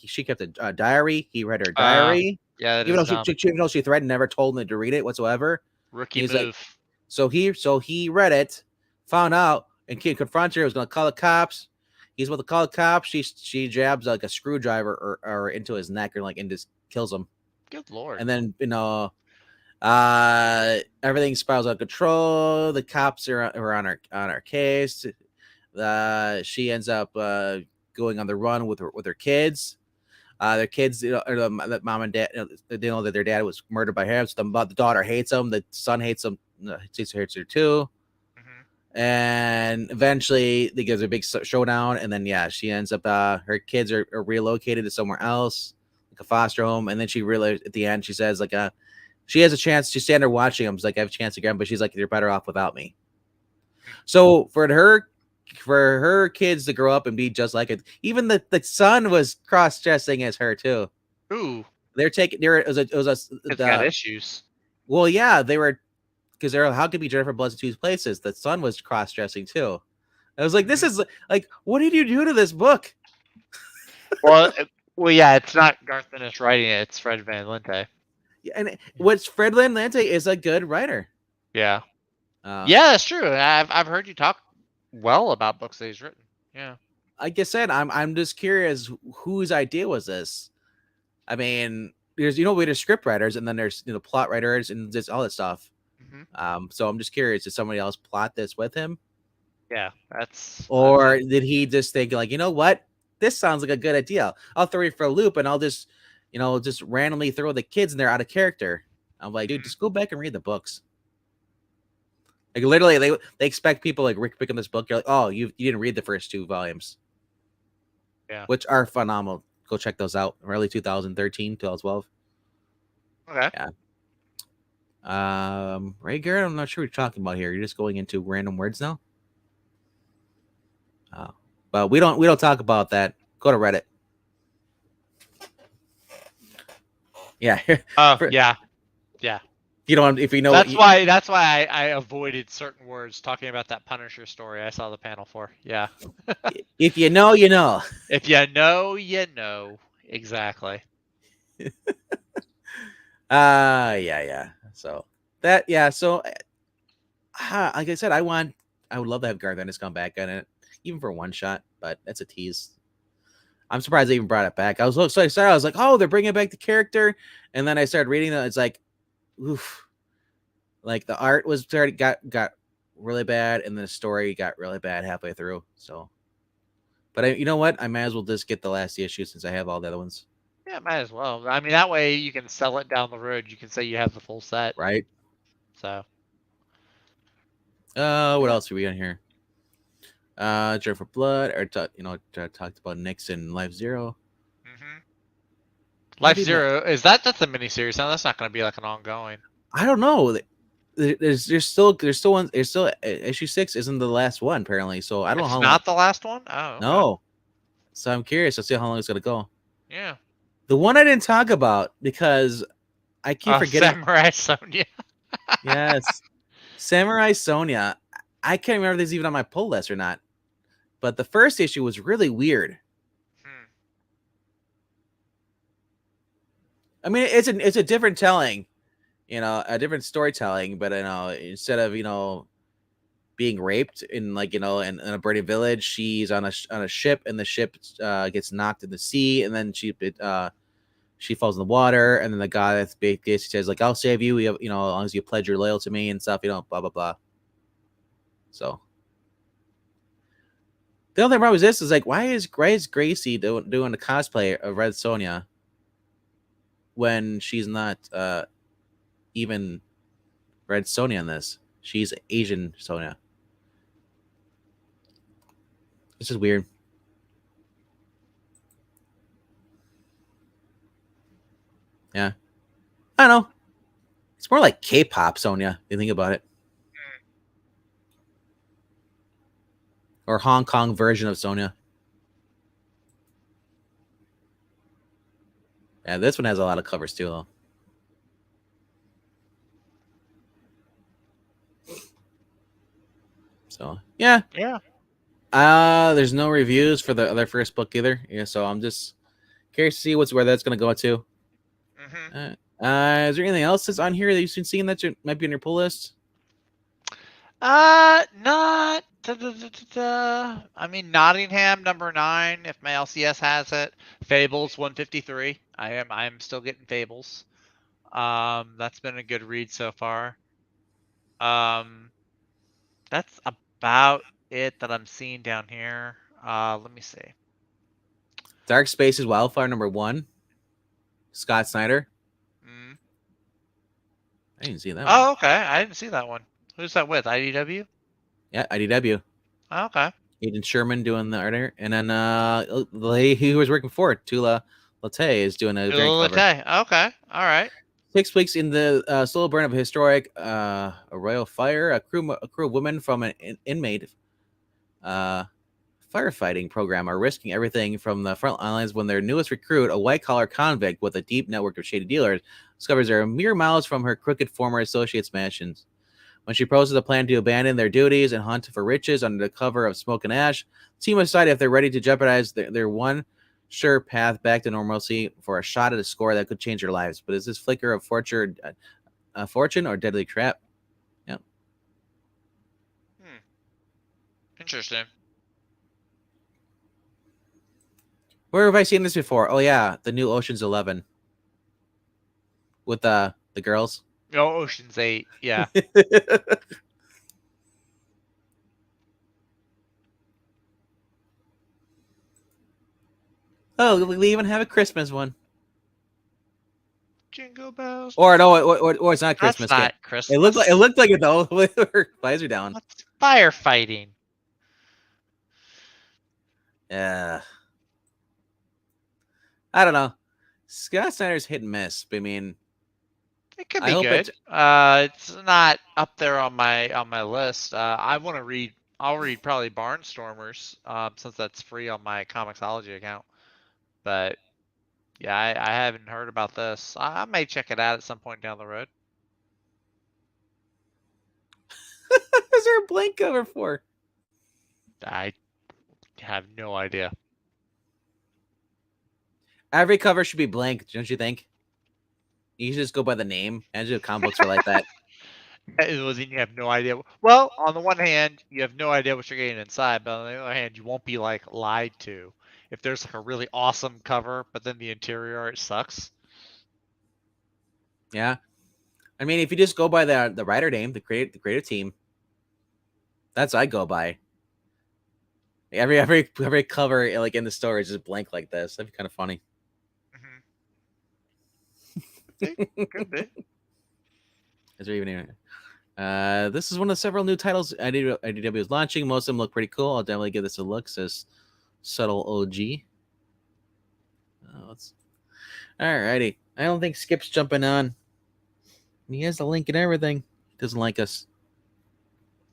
She kept a diary. He read her diary, Yeah, that even is though dumb. even though she threatened, never told him to read it whatsoever. Rookie He's like, move. so he read it, found out, and kid confronts her. Was going to call the cops. He's about to call the cops. She jabs like a screwdriver or into his neck or like and just kills him. Good lord. And then everything spirals out of control. The cops are on our case. She ends up going on the run with her kids. Their kids, that mom and dad, they know that their dad was murdered by him. So the daughter hates him. The son hates him. Hates her too. Mhm. And eventually, they get a big showdown. And then she ends up. Her kids are relocated to somewhere else, like a foster home. And then she realized at the end, she says like she has a chance. She's standing there watching him. She's like, I have a chance again, but she's like, you're better off without me. So for her kids to grow up and be just like it, even the son was cross dressing as her too. Ooh, They're taking there it was it's got issues. well, yeah, they were because they're how could be Jennifer Blood's two places. The son was cross dressing too. I was like, this Mhm. is like, what did you do to this book? Well, yeah, it's not Garth Ennis writing it. It's Fred Van Lente. And what's Fred Van Lente is a good writer. Yeah. Uh, Yeah, that's true. I've heard you talk well about books that he's written. Yeah. like I said, I'm just curious whose idea was this. I mean, there's there's script writers and then there's plot writers and just all that stuff. Mhm. So I'm just curious, did somebody else plot this with him, Yeah, that's or did he just think like, you know what, this sounds like a good idea? I'll throw you for a loop and I'll just randomly throw the kids in there out of character. I'm like, dude, just go back and read the books. Like literally, they expect people like Rick picking this book. You're like, oh, you didn't read the first two volumes, yeah. which are phenomenal. Go check those out. Early 2013, 2012. Okay. Yeah. Ray Garrett, I'm not sure what you're talking about here. You're just going into random words now. But we don't talk about that. Go to Reddit. Yeah. Oh, yeah. You don't if you know That's why I avoided certain words talking about that Punisher story I saw the panel for. Yeah. if you know, you know. If you know, you know. Exactly. Yeah. So that so like I said, I would love to have Garth Ennis come back on it, even for one shot, but that's a tease. I'm surprised they even brought it back. I was so excited. I was like, oh, they're bringing back the character, and then I started reading it. It's like, oof, like the art was started got really bad, and the story got really bad halfway through. So, but you know what? I might as well just get the last issue since I have all the other ones. Yeah, might as well. I mean, that way you can sell it down the road. You can say you have the full set. Right? So. What else are we on here? Journey for Blood, or talked about Nixon Life Zero. Life Zero that's a miniseries. Now that's not going to be like an ongoing. I don't know. There's still one. There's still issue 6 isn't the last one apparently. So I don't know how long. It's not the last one. Oh okay. No. So I'm curious to see how long it's gonna go. Yeah. The one I didn't talk about because I keep forgetting. Samurai Sonia. Yes, Samurai Sonia. I can't remember if this is even on my pull list or not. But the first issue was really weird. I mean, it's a different telling, a different storytelling. But instead of being raped in in a burning village, she's on a ship, and the ship gets knocked in the sea, and then she falls in the water, and then the guy that's basically says like, I'll save you, as long as you pledge your loyal to me and stuff, blah blah blah. So the only problem with this is like, why is Gracie doing the cosplay of Red Sonja when she's not even Red Sonja in this? She's Asian Sonya. This is weird. Yeah. I don't know. It's more like K-pop Sonya. You think about it. Or Hong Kong version of Sonya. Yeah, this one has a lot of covers too, though. So yeah. Yeah. There's no reviews for the other first book either. Yeah, so I'm just curious to see where that's gonna go to. Mm-hmm. Is there anything else that's on here that you've been seeing that might be on your pull list? Not. I mean, Nottingham #9. If my LCS has it, Fables 153. I'm still getting Fables. That's been a good read so far. That's about it that I'm seeing down here. Let me see. Dark Spaces Wildfire #1. Scott Snyder. Mm. I didn't see that one. Oh, okay. I didn't see that one. Who's that with? IDW? Yeah, IDW. Oh, okay. Aiden Sherman doing the art, and then the lady who was working for it, Tula Latte, is doing a variant cover. Okay. All right. 6 weeks in the slow burn of a historic a royal fire. A crew of women from an inmate firefighting program are risking everything from the front lines when their newest recruit, a white-collar convict with a deep network of shady dealers, discovers they're mere miles from her crooked former associates' mansions. When she proposes a plan to abandon their duties and hunt for riches under the cover of smoke and ash, the team decide if they're ready to jeopardize their one sure path back to normalcy for a shot at a score that could change their lives. But is this flicker of fortune or deadly trap? Yeah. Interesting. Where have I seen this before? Oh yeah, the new Ocean's 11 with the girls. Oh, Ocean's 8. Yeah. Oh, we even have a Christmas one. Jingle bells. Or no, or it's not Christmas. That's not It Christmas. looked like it though. Her eyes are down. What's firefighting? Yeah. I don't know. Scott Snyder's hit and miss. But I mean, It could I be hope good. It's not up there on my list. I want to read. I'll read probably Barnstormers, since that's free on my Comixology account. But yeah, I haven't heard about this. I may check it out at some point down the road. is there a blank cover for? I have no idea. Every cover should be blank, don't you think? You should just go by the name. And comic books are like that. It was you have no idea. Well, on the one hand, you have no idea what you're getting inside, but on the other hand, you won't be like lied to. If there's like a really awesome cover, but then the interior art sucks. Yeah. I mean, if you just go by the writer name, the creative team, that's what I go by. Every cover like in the store is just blank like this. That'd be kind of funny. Mm-hmm. Could be. Is there even this is one of several new titles IDW is launching. Most of them look pretty cool. I'll definitely give this a look. Says Subtle OG. Alrighty. I don't think Skip's jumping on. He has the link and everything. He doesn't like us.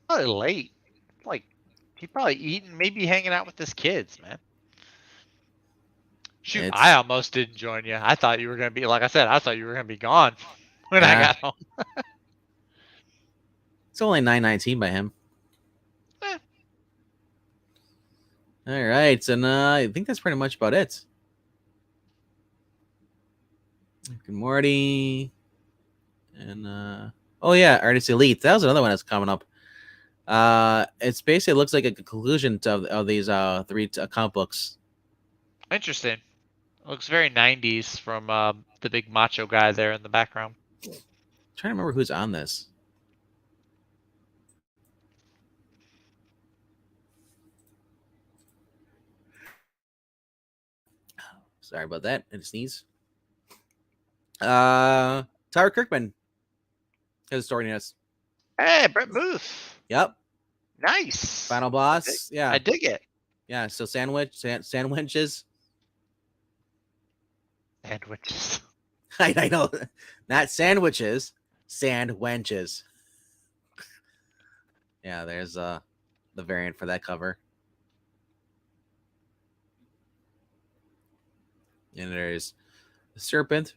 Probably late. Like he's probably eating, maybe hanging out with his kids, man. Shoot, I almost didn't join you. I thought you were gonna be, like I said, I thought you were gonna be gone when I got home. It's only 9:19 by him. Eh. All right, and I think that's pretty much about it. Good Morty, and oh yeah, Artist Elite. That was another one that's coming up. It's basically looks like a conclusion of these 3 comic books. Interesting. It looks very 90s from the big macho guy there in the background. I'm trying to remember who's on this. Sorry about that. I had to sneeze. Tyler Kirkman has story in us. Hey, Brett Booth. Yep. Nice. Final boss. Yeah. I dig it. Yeah. So sandwiches. Sandwiches. I know, not sandwiches. Sandwiches. Yeah. There's the variant for that cover. And there's the serpent.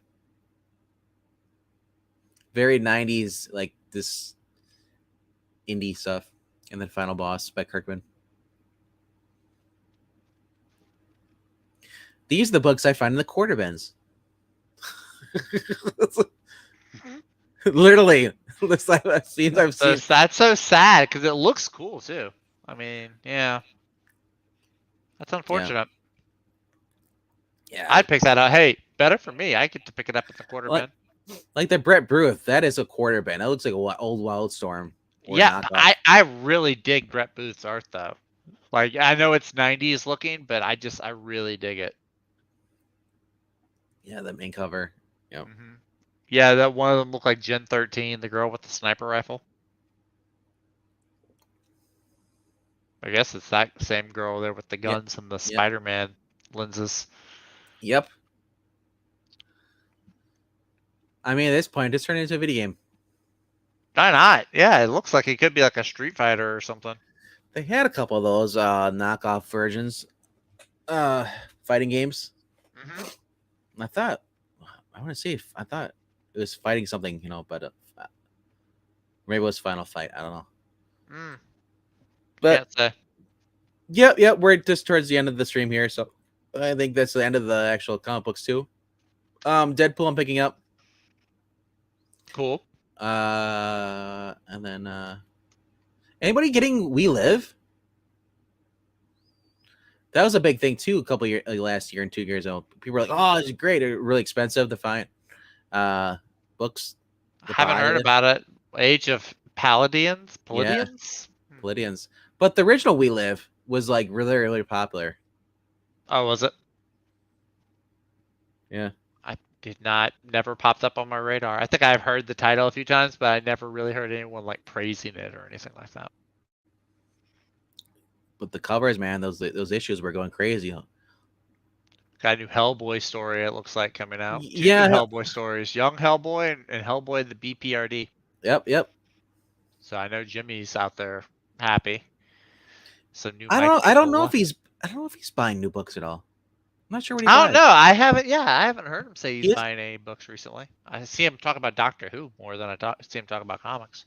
Very 90s, like this indie stuff. And then Final Boss by Kirkman. These are the books I find in the quarter bins. Literally. I've seen. That's so sad because it looks cool too. I mean, yeah. That's unfortunate. Yeah. I'd pick that up. Hey, better for me. I get to pick it up at the quarter bin. Like the Brett Booth, that is a quarter bin. That looks like an old Wildstorm. Yeah, I really dig Brett Booth's art though. Like I know it's 90s looking, but I really dig it. Yeah, the main cover. Yep. Mm-hmm. Yeah, that one of them looked like Gen 13, the girl with the sniper rifle. I guess it's that same girl there with the guns and the Spider-Man lenses. Yep. I mean, at this point, it's turning into a video game. Why not? Yeah, it looks like it could be like a Street Fighter or something. They had a couple of those knockoff versions, fighting games. Mm-hmm. I thought it was fighting something, but maybe it was Final Fight. I don't know. But yep, we're just towards the end of the stream here, so I think that's the end of the actual comic books too. Deadpool, I'm picking up. Cool. And then anybody getting We Live? That was a big thing too. A couple years, last year and 2 years ago, people were like, "Oh, it's great! It's really expensive to find books." Haven't heard about it. Age of Palladians. Palladians. But the original We Live was like really, really popular. Oh, was it? Yeah. I did not. Never popped up on my radar. I think I've heard the title a few times, but I never really heard anyone like praising it or anything like that. But the covers, man, those issues were going crazy. Got a new Hellboy story, it looks like, coming out. Two new Hellboy stories. Young Hellboy and Hellboy the BPRD. Yep. So I know Jimmy's out there happy. So new. I don't know if he's buying new books at all. I'm not sure what he buys. I don't know. I haven't heard him say he's buying any books recently. I see him talk about Doctor Who more than I see him talk about comics.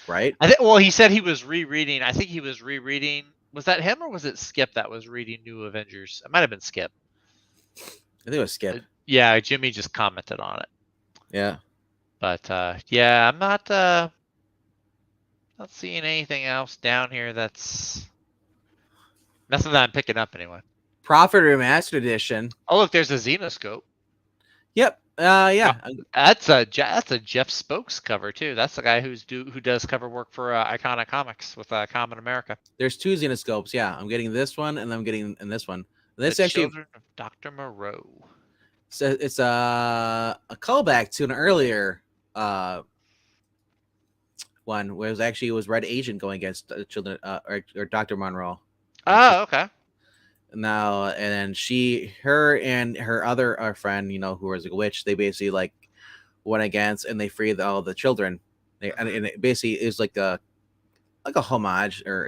Right? He said he was rereading. I think he was rereading. Was that him or was it Skip that was reading New Avengers? It might have been Skip. I think it was Skip. Yeah, Jimmy just commented on it. Yeah. But yeah, I'm not seeing anything else down here that's nothing that I'm picking up anyway. Prophet Remastered Edition. Oh, look, there's a Xenoscope. Yep. Yeah. That's a Jeff Spokes cover too. That's the guy who does cover work for Iconic Comics with Common America. There's 2 Xenoscopes. Yeah, I'm getting this one, and I'm getting this one. This the actually Children of Dr. Moreau. So it's a callback to an earlier one where it was Red Agent going against children or Dr. Monroe. Oh, okay. Now and then her and her other friend, who was a witch, they basically like went against and they freed all the children. And it basically is like a homage or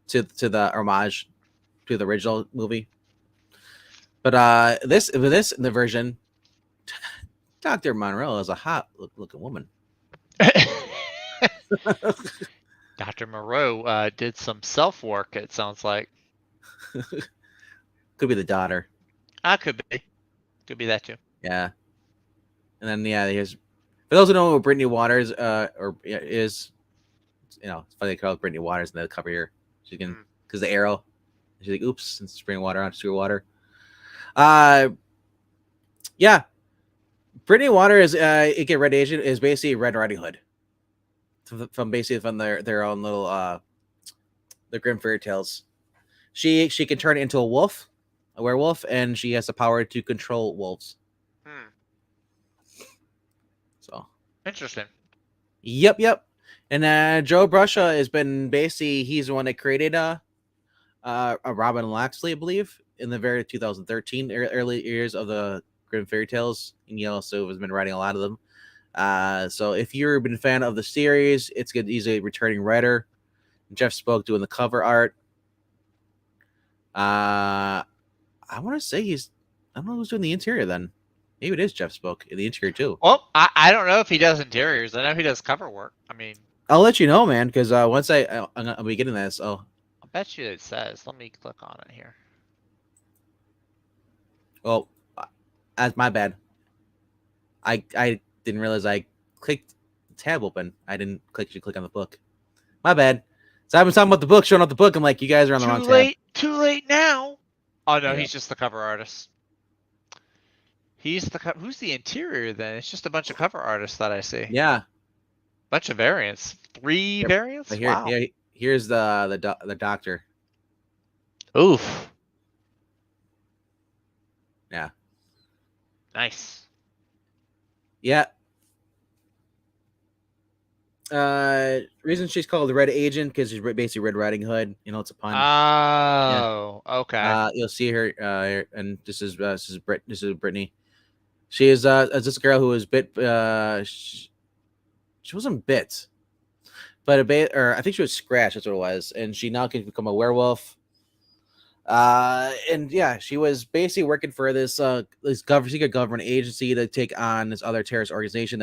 to the homage to the original movie. But this in the version, Dr. Monroe is a hot looking woman. Dr. Moreau did some self work. It sounds like. Could be the daughter. Could be that too. Yeah. And then here's for those who don't know what Brittany Waters is, it's funny they call it Brittany Waters in the cover here. She can because the arrow. She's like, oops, and spraying water on sewer water. Yeah. Brittany Waters, aka Red Agent, is basically Red Riding Hood. From their own little the Grimm fairy tales. She can turn into a werewolf, and she has the power to control wolves. So interesting. Yep. And Joe Brusha has been basically he's the one that created a Robin Loxley, I believe, in the very 2013 early years of the Grimm fairy tales, and he also has been writing a lot of them. So if you've been a fan of the series, it's good. He's a returning writer. Jeff Spoke doing the cover art. I want to say I don't know who's doing the interior then. Maybe it is Jeff Spoke in the interior too. Well, I don't know if he does interiors. I know he does cover work. I mean, I'll let you know, man, because once I'll be getting this. Oh, I bet you it says. Let me click on it here. well, that's my bad. I didn't realize I clicked the tab open. I didn't click on the book. My bad. So I've been talking about the book, showing off the book. I'm like, you guys are on the wrong tab. Too late now. Oh no, Yeah. he's just the cover artist. He's the who's the interior then? It's just a bunch of cover artists that I see. Yeah. Bunch of variants. 3 variants. But here, Wow. yeah, here's the doctor. Oof. Yeah. Nice. Yeah. Reason she's called the Red Agent because she's basically Red Riding Hood. You know, it's a pun. Oh, okay. You'll see her, and this is Brittany. She is this girl who was bit. She wasn't bit, but or I think she was scratched. That's what it was, and she now can become a werewolf. And yeah, she was basically working for this secret government agency to take on this other terrorist organization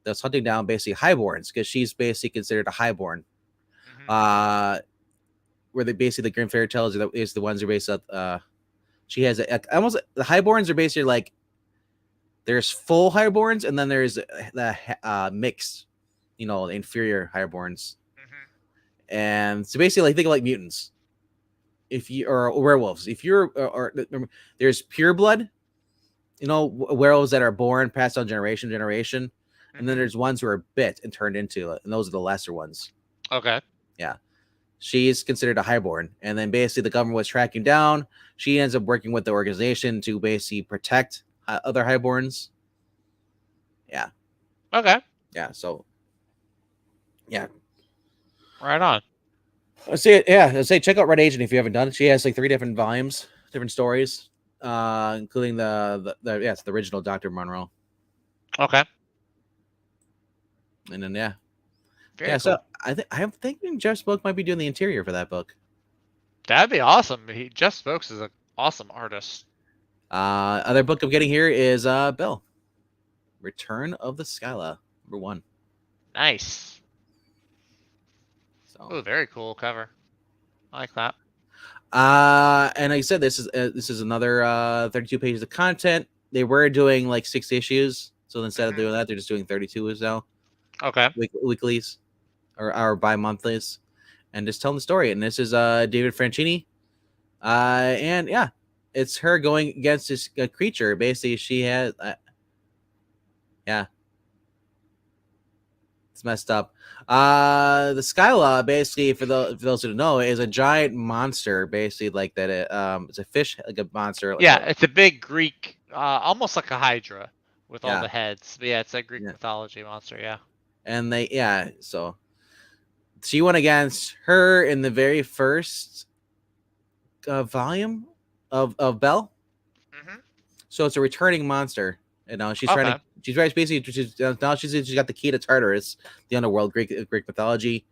that's hunting down basically highborns, because she's basically considered a highborn. Mhm. Where they basically the Grimm fairy tales is the ones who are based on. She has almost the highborns are basically like there's full highborns, and then there's the mixed, the inferior highborns. Mhm. And so basically, like think of like mutants, if you or werewolves. If you're or there's pure blood, werewolves that are born, passed on generation to generation, and then Mhm. there's ones who are bit and turned into it, and those are the lesser ones. Okay. Yeah. She's considered a highborn, and then basically the government was tracking down. She ends up working with the organization to basically protect other highborns. Yeah. Okay. Yeah. So, yeah. Right on. Let's say check out Red Agent if you haven't done it. She has like 3 different volumes, different stories, including the original Dr. Monroe. Okay. And then yeah. Very Yeah, so cool. I'm thinking Jeff Spoke might be doing the interior for that book. That'd be awesome. Jeff Spokes is an awesome artist. Other book I'm getting here is Bill. Return of the Skyla, #1. Nice. So Oh, very cool cover. I like that. and like I said, this is another 32 pages of content. They were doing like 6 issues, so instead of Mhm. doing that, they're just doing 32 now, Okay. weeklies or bi-monthlies, and just telling the story. And this is David Franchini, and yeah, it's her going against this creature. Basically, she has yeah, it's messed up. The Skylaw, basically, for those who don't know, is a giant monster, basically like that. It's a fish, like a monster. Yeah, it's a big Greek, almost like a Hydra with all Yeah, the heads. But yeah, it's a Greek yeah. mythology monster. Yeah. And so she went against her in the very first volume of Belle. Mhm. So it's a returning monster. She's trying Okay. to. She's basically. Now she's got the key to Tartarus, the underworld, Greek mythology.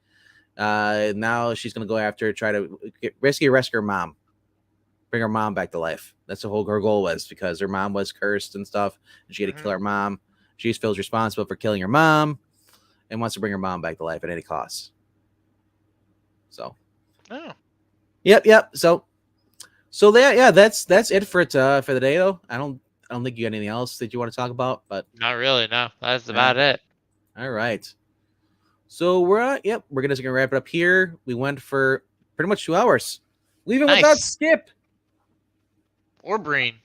Now she's gonna go after, try to rescue her mom, bring her mom back to life. That's the whole her goal was, because her mom was cursed and stuff, and she had to kill Mhm. her mom. She feels responsible for killing her mom, and wants to bring her mom back to life at any cost. So, Oh, yep. So that's it for the day though. I don't think you got anything else that you want to talk about, but not really. No, that's yeah. about it. All right. So we're gonna wrap it up here. We went for pretty much 2 hours, leaving without Nice. skip. Or Breen.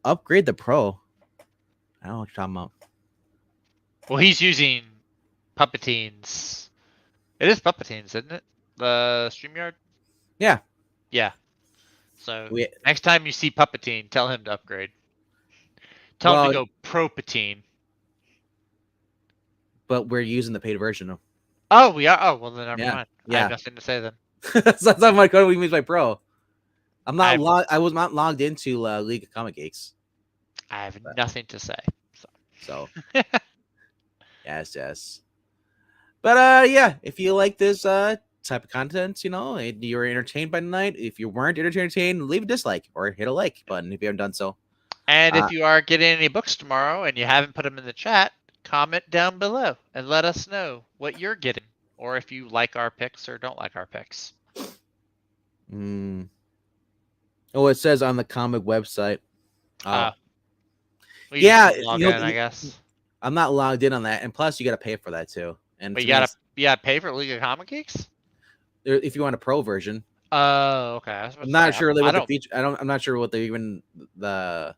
Upgrade the pro. I don't know what you're talking about. Well, he's using Puppetines. It is Puppetines, isn't it? The StreamYard? Yeah. Yeah. So We next time you see Puppetine, tell him to upgrade. Tell him to well, go Propatine. but we're using the paid version though. Oh, we are. Oh, well then never Yeah, mind. I have yeah. nothing to say then. That's not my code. We means by pro. I I was not logged into League of Comic Geeks. I have But, nothing to say. so yes. But yeah, if you like this type of content, you know, and you're entertained by the night. If you weren't entertained, leave a dislike or hit a like button if you haven't done so. And if you are getting any books tomorrow and you haven't put them in the chat, comment down below and let us know what you're getting, or if you like our picks or don't like our picks. Oh, it says on the comic website. Oh, We yeah. just log in, I guess. I'm not logged in on that, and plus you got to pay for that too. And But you gotta pay for League of Comic Geeks. If you want a pro version. Oh, okay. I'm not sure what the feature. I'm not sure what the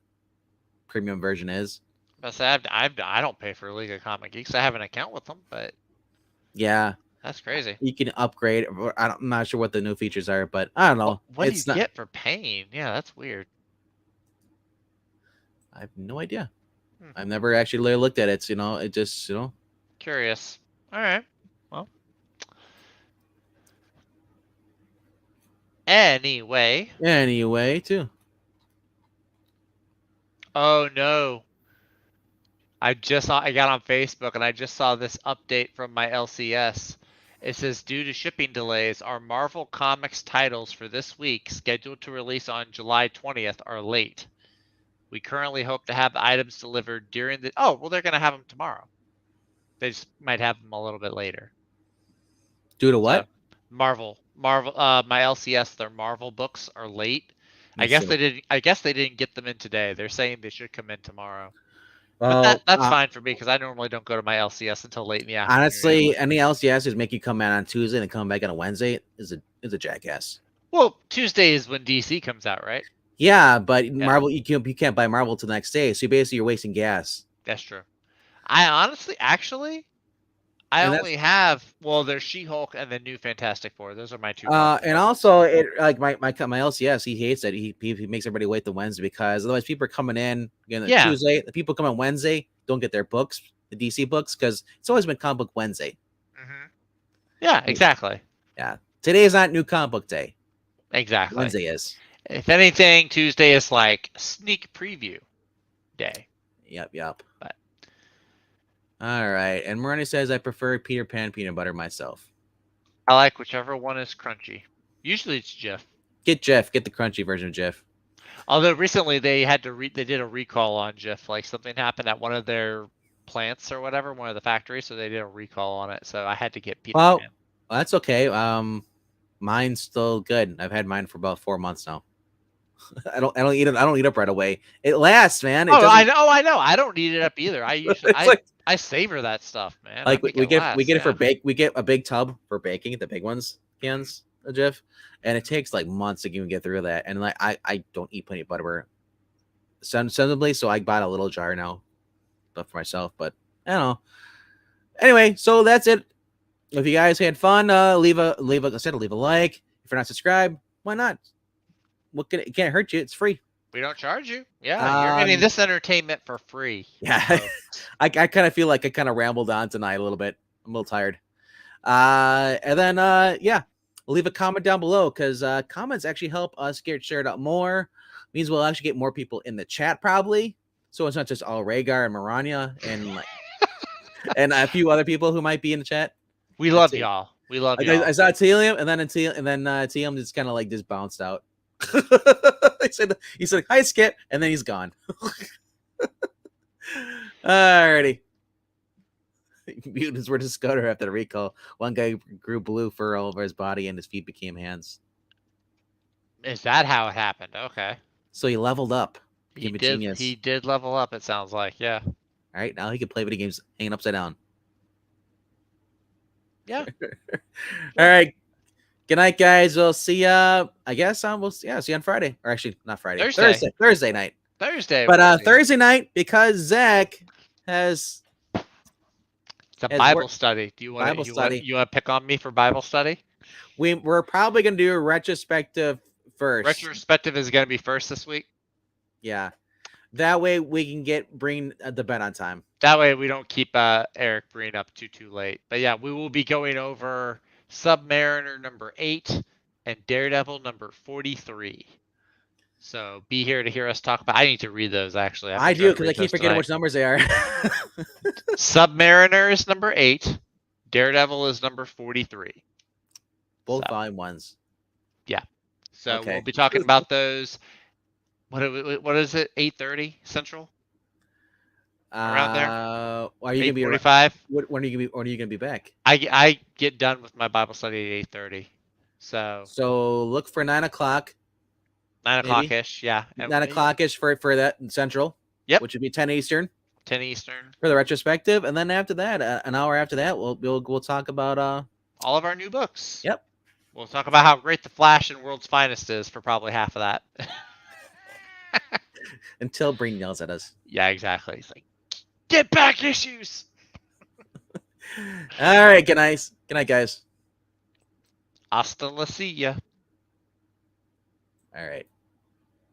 premium version is. I don't pay for League of Comic Geeks. I have an account with them, but yeah, that's crazy. You can upgrade. I'm not sure what the new features are, but I don't know. What do you get for paying? Yeah, that's weird. I have no idea. I've never actually looked at it. You know, it just curious. All right. Well. Anyway, too. Oh no. I got on Facebook and I just saw this update from my LCS. It says, due to shipping delays, our Marvel Comics titles for this week, scheduled to release on July 20th, are late. We currently hope to have the items delivered during the... Oh, well, they're going to have them tomorrow. They just might have them a little bit later. Due to what? So, Marvel, my LCS, their Marvel books are late. I guess they didn't get them in today. They're saying they should come in tomorrow. But that's fine for me because I normally don't go to my LCS until late in the afternoon. Honestly, any LCSs make you come out on Tuesday and come back on a Wednesday is a jackass. Well, Tuesday is when DC comes out, right? Yeah, but Marvel you can't buy Marvel till the next day, so basically you're wasting gas. That's true. I honestly, only have there's She-Hulk and the New Fantastic Four. Those are my two. And also, it like my LCS, he hates that he makes everybody wait the Wednesday because otherwise people are coming in Tuesday. The people come on Wednesday don't get their books, the DC books, because it's always been Comic Book Wednesday. Mm-hmm. Yeah, exactly. Yeah, today is not New Comic Book Day. Exactly. Wednesday is. If anything, Tuesday is like sneak preview day. Yep. But all right, and Marani says I prefer Peter Pan peanut butter myself. I like whichever one is crunchy. Usually it's Jif. Get the crunchy version of Jif. Although recently they had to they did a recall on Jif. Like something happened at one of their plants or whatever, one of the factories, so they did a recall on it. So I had to get Peter Pan. Well, that's okay. Mine's still good. I've had mine for about 4 months now. I don't eat it. I don't eat up right away. It lasts, man. I know. I don't eat it up either. I usually I savor that stuff, man. Like we get it for bake. We get a big tub for baking, the big ones cans of Jif, and it takes like months to even get through that. And like I don't eat peanut butter sensibly, so I bought a little jar now, for myself. But I don't know. Anyway, so that's it. If you guys had fun, leave a like leave a like. If you're not subscribed, why not? It can't hurt you. It's free. We don't charge you. Yeah, you're getting this entertainment for free. Yeah, so. I kind of feel like I kind of rambled on tonight a little bit. I'm a little tired. And then leave a comment down below because comments actually help us get shared out more. Means we'll actually get more people in the chat probably. So it's not just all Rhaegar and Marania and like and a few other people who might be in the chat. We love y'all. We love y'all. I saw Telium and then Telium just kind of like just bounced out. he said hi Skip and then he's gone. Alrighty. Mutants were discovered after the recall. One guy grew blue fur all over his body and his feet became hands. Is that how it happened? Okay. So he leveled up. He did level up, it sounds like, yeah. Alright, now he can play video games hanging upside down. Yeah. Alright. Good night, guys. We'll see ya. I guess see you on Friday. Or actually, not Friday. Thursday night. Thursday. But Thursday night, because Zach has it's a Bible study. Do you want to pick on me for Bible study? We're probably gonna do a retrospective first. Retrospective is gonna be first this week. Yeah. That way we can bring the bed on time. That way we don't keep Eric Breen up too late. But yeah, we will be going over Submariner number 8 and Daredevil number 43. So be here to hear us talk about. I need to read those actually. I've I been do trying to because I read keep those forgetting tonight. which numbers they are. Submariner is number 8. Daredevil is number 43. Both So, volume ones. yeah. So Okay. we'll be talking about those. What is it? 8:30 Central? Around there? Are you gonna be? 8:45? When are you gonna be? When are you gonna be back? I get done with my Bible study at 8:30. So So look for 9 o'clock, 9 o'clock maybe ish, yeah. 9 o'clock ish for that in Central. Yep. Which would be 10 Eastern 10 Eastern. for the retrospective, and then after that, an hour after that, we'll talk about all of our new books. Yep. We'll talk about how great the Flash and World's Finest is for probably half of that. Until Breen yells at us. Yeah, exactly. He's like, get back issues. All right, good night, guys. Hasta la silla. All right.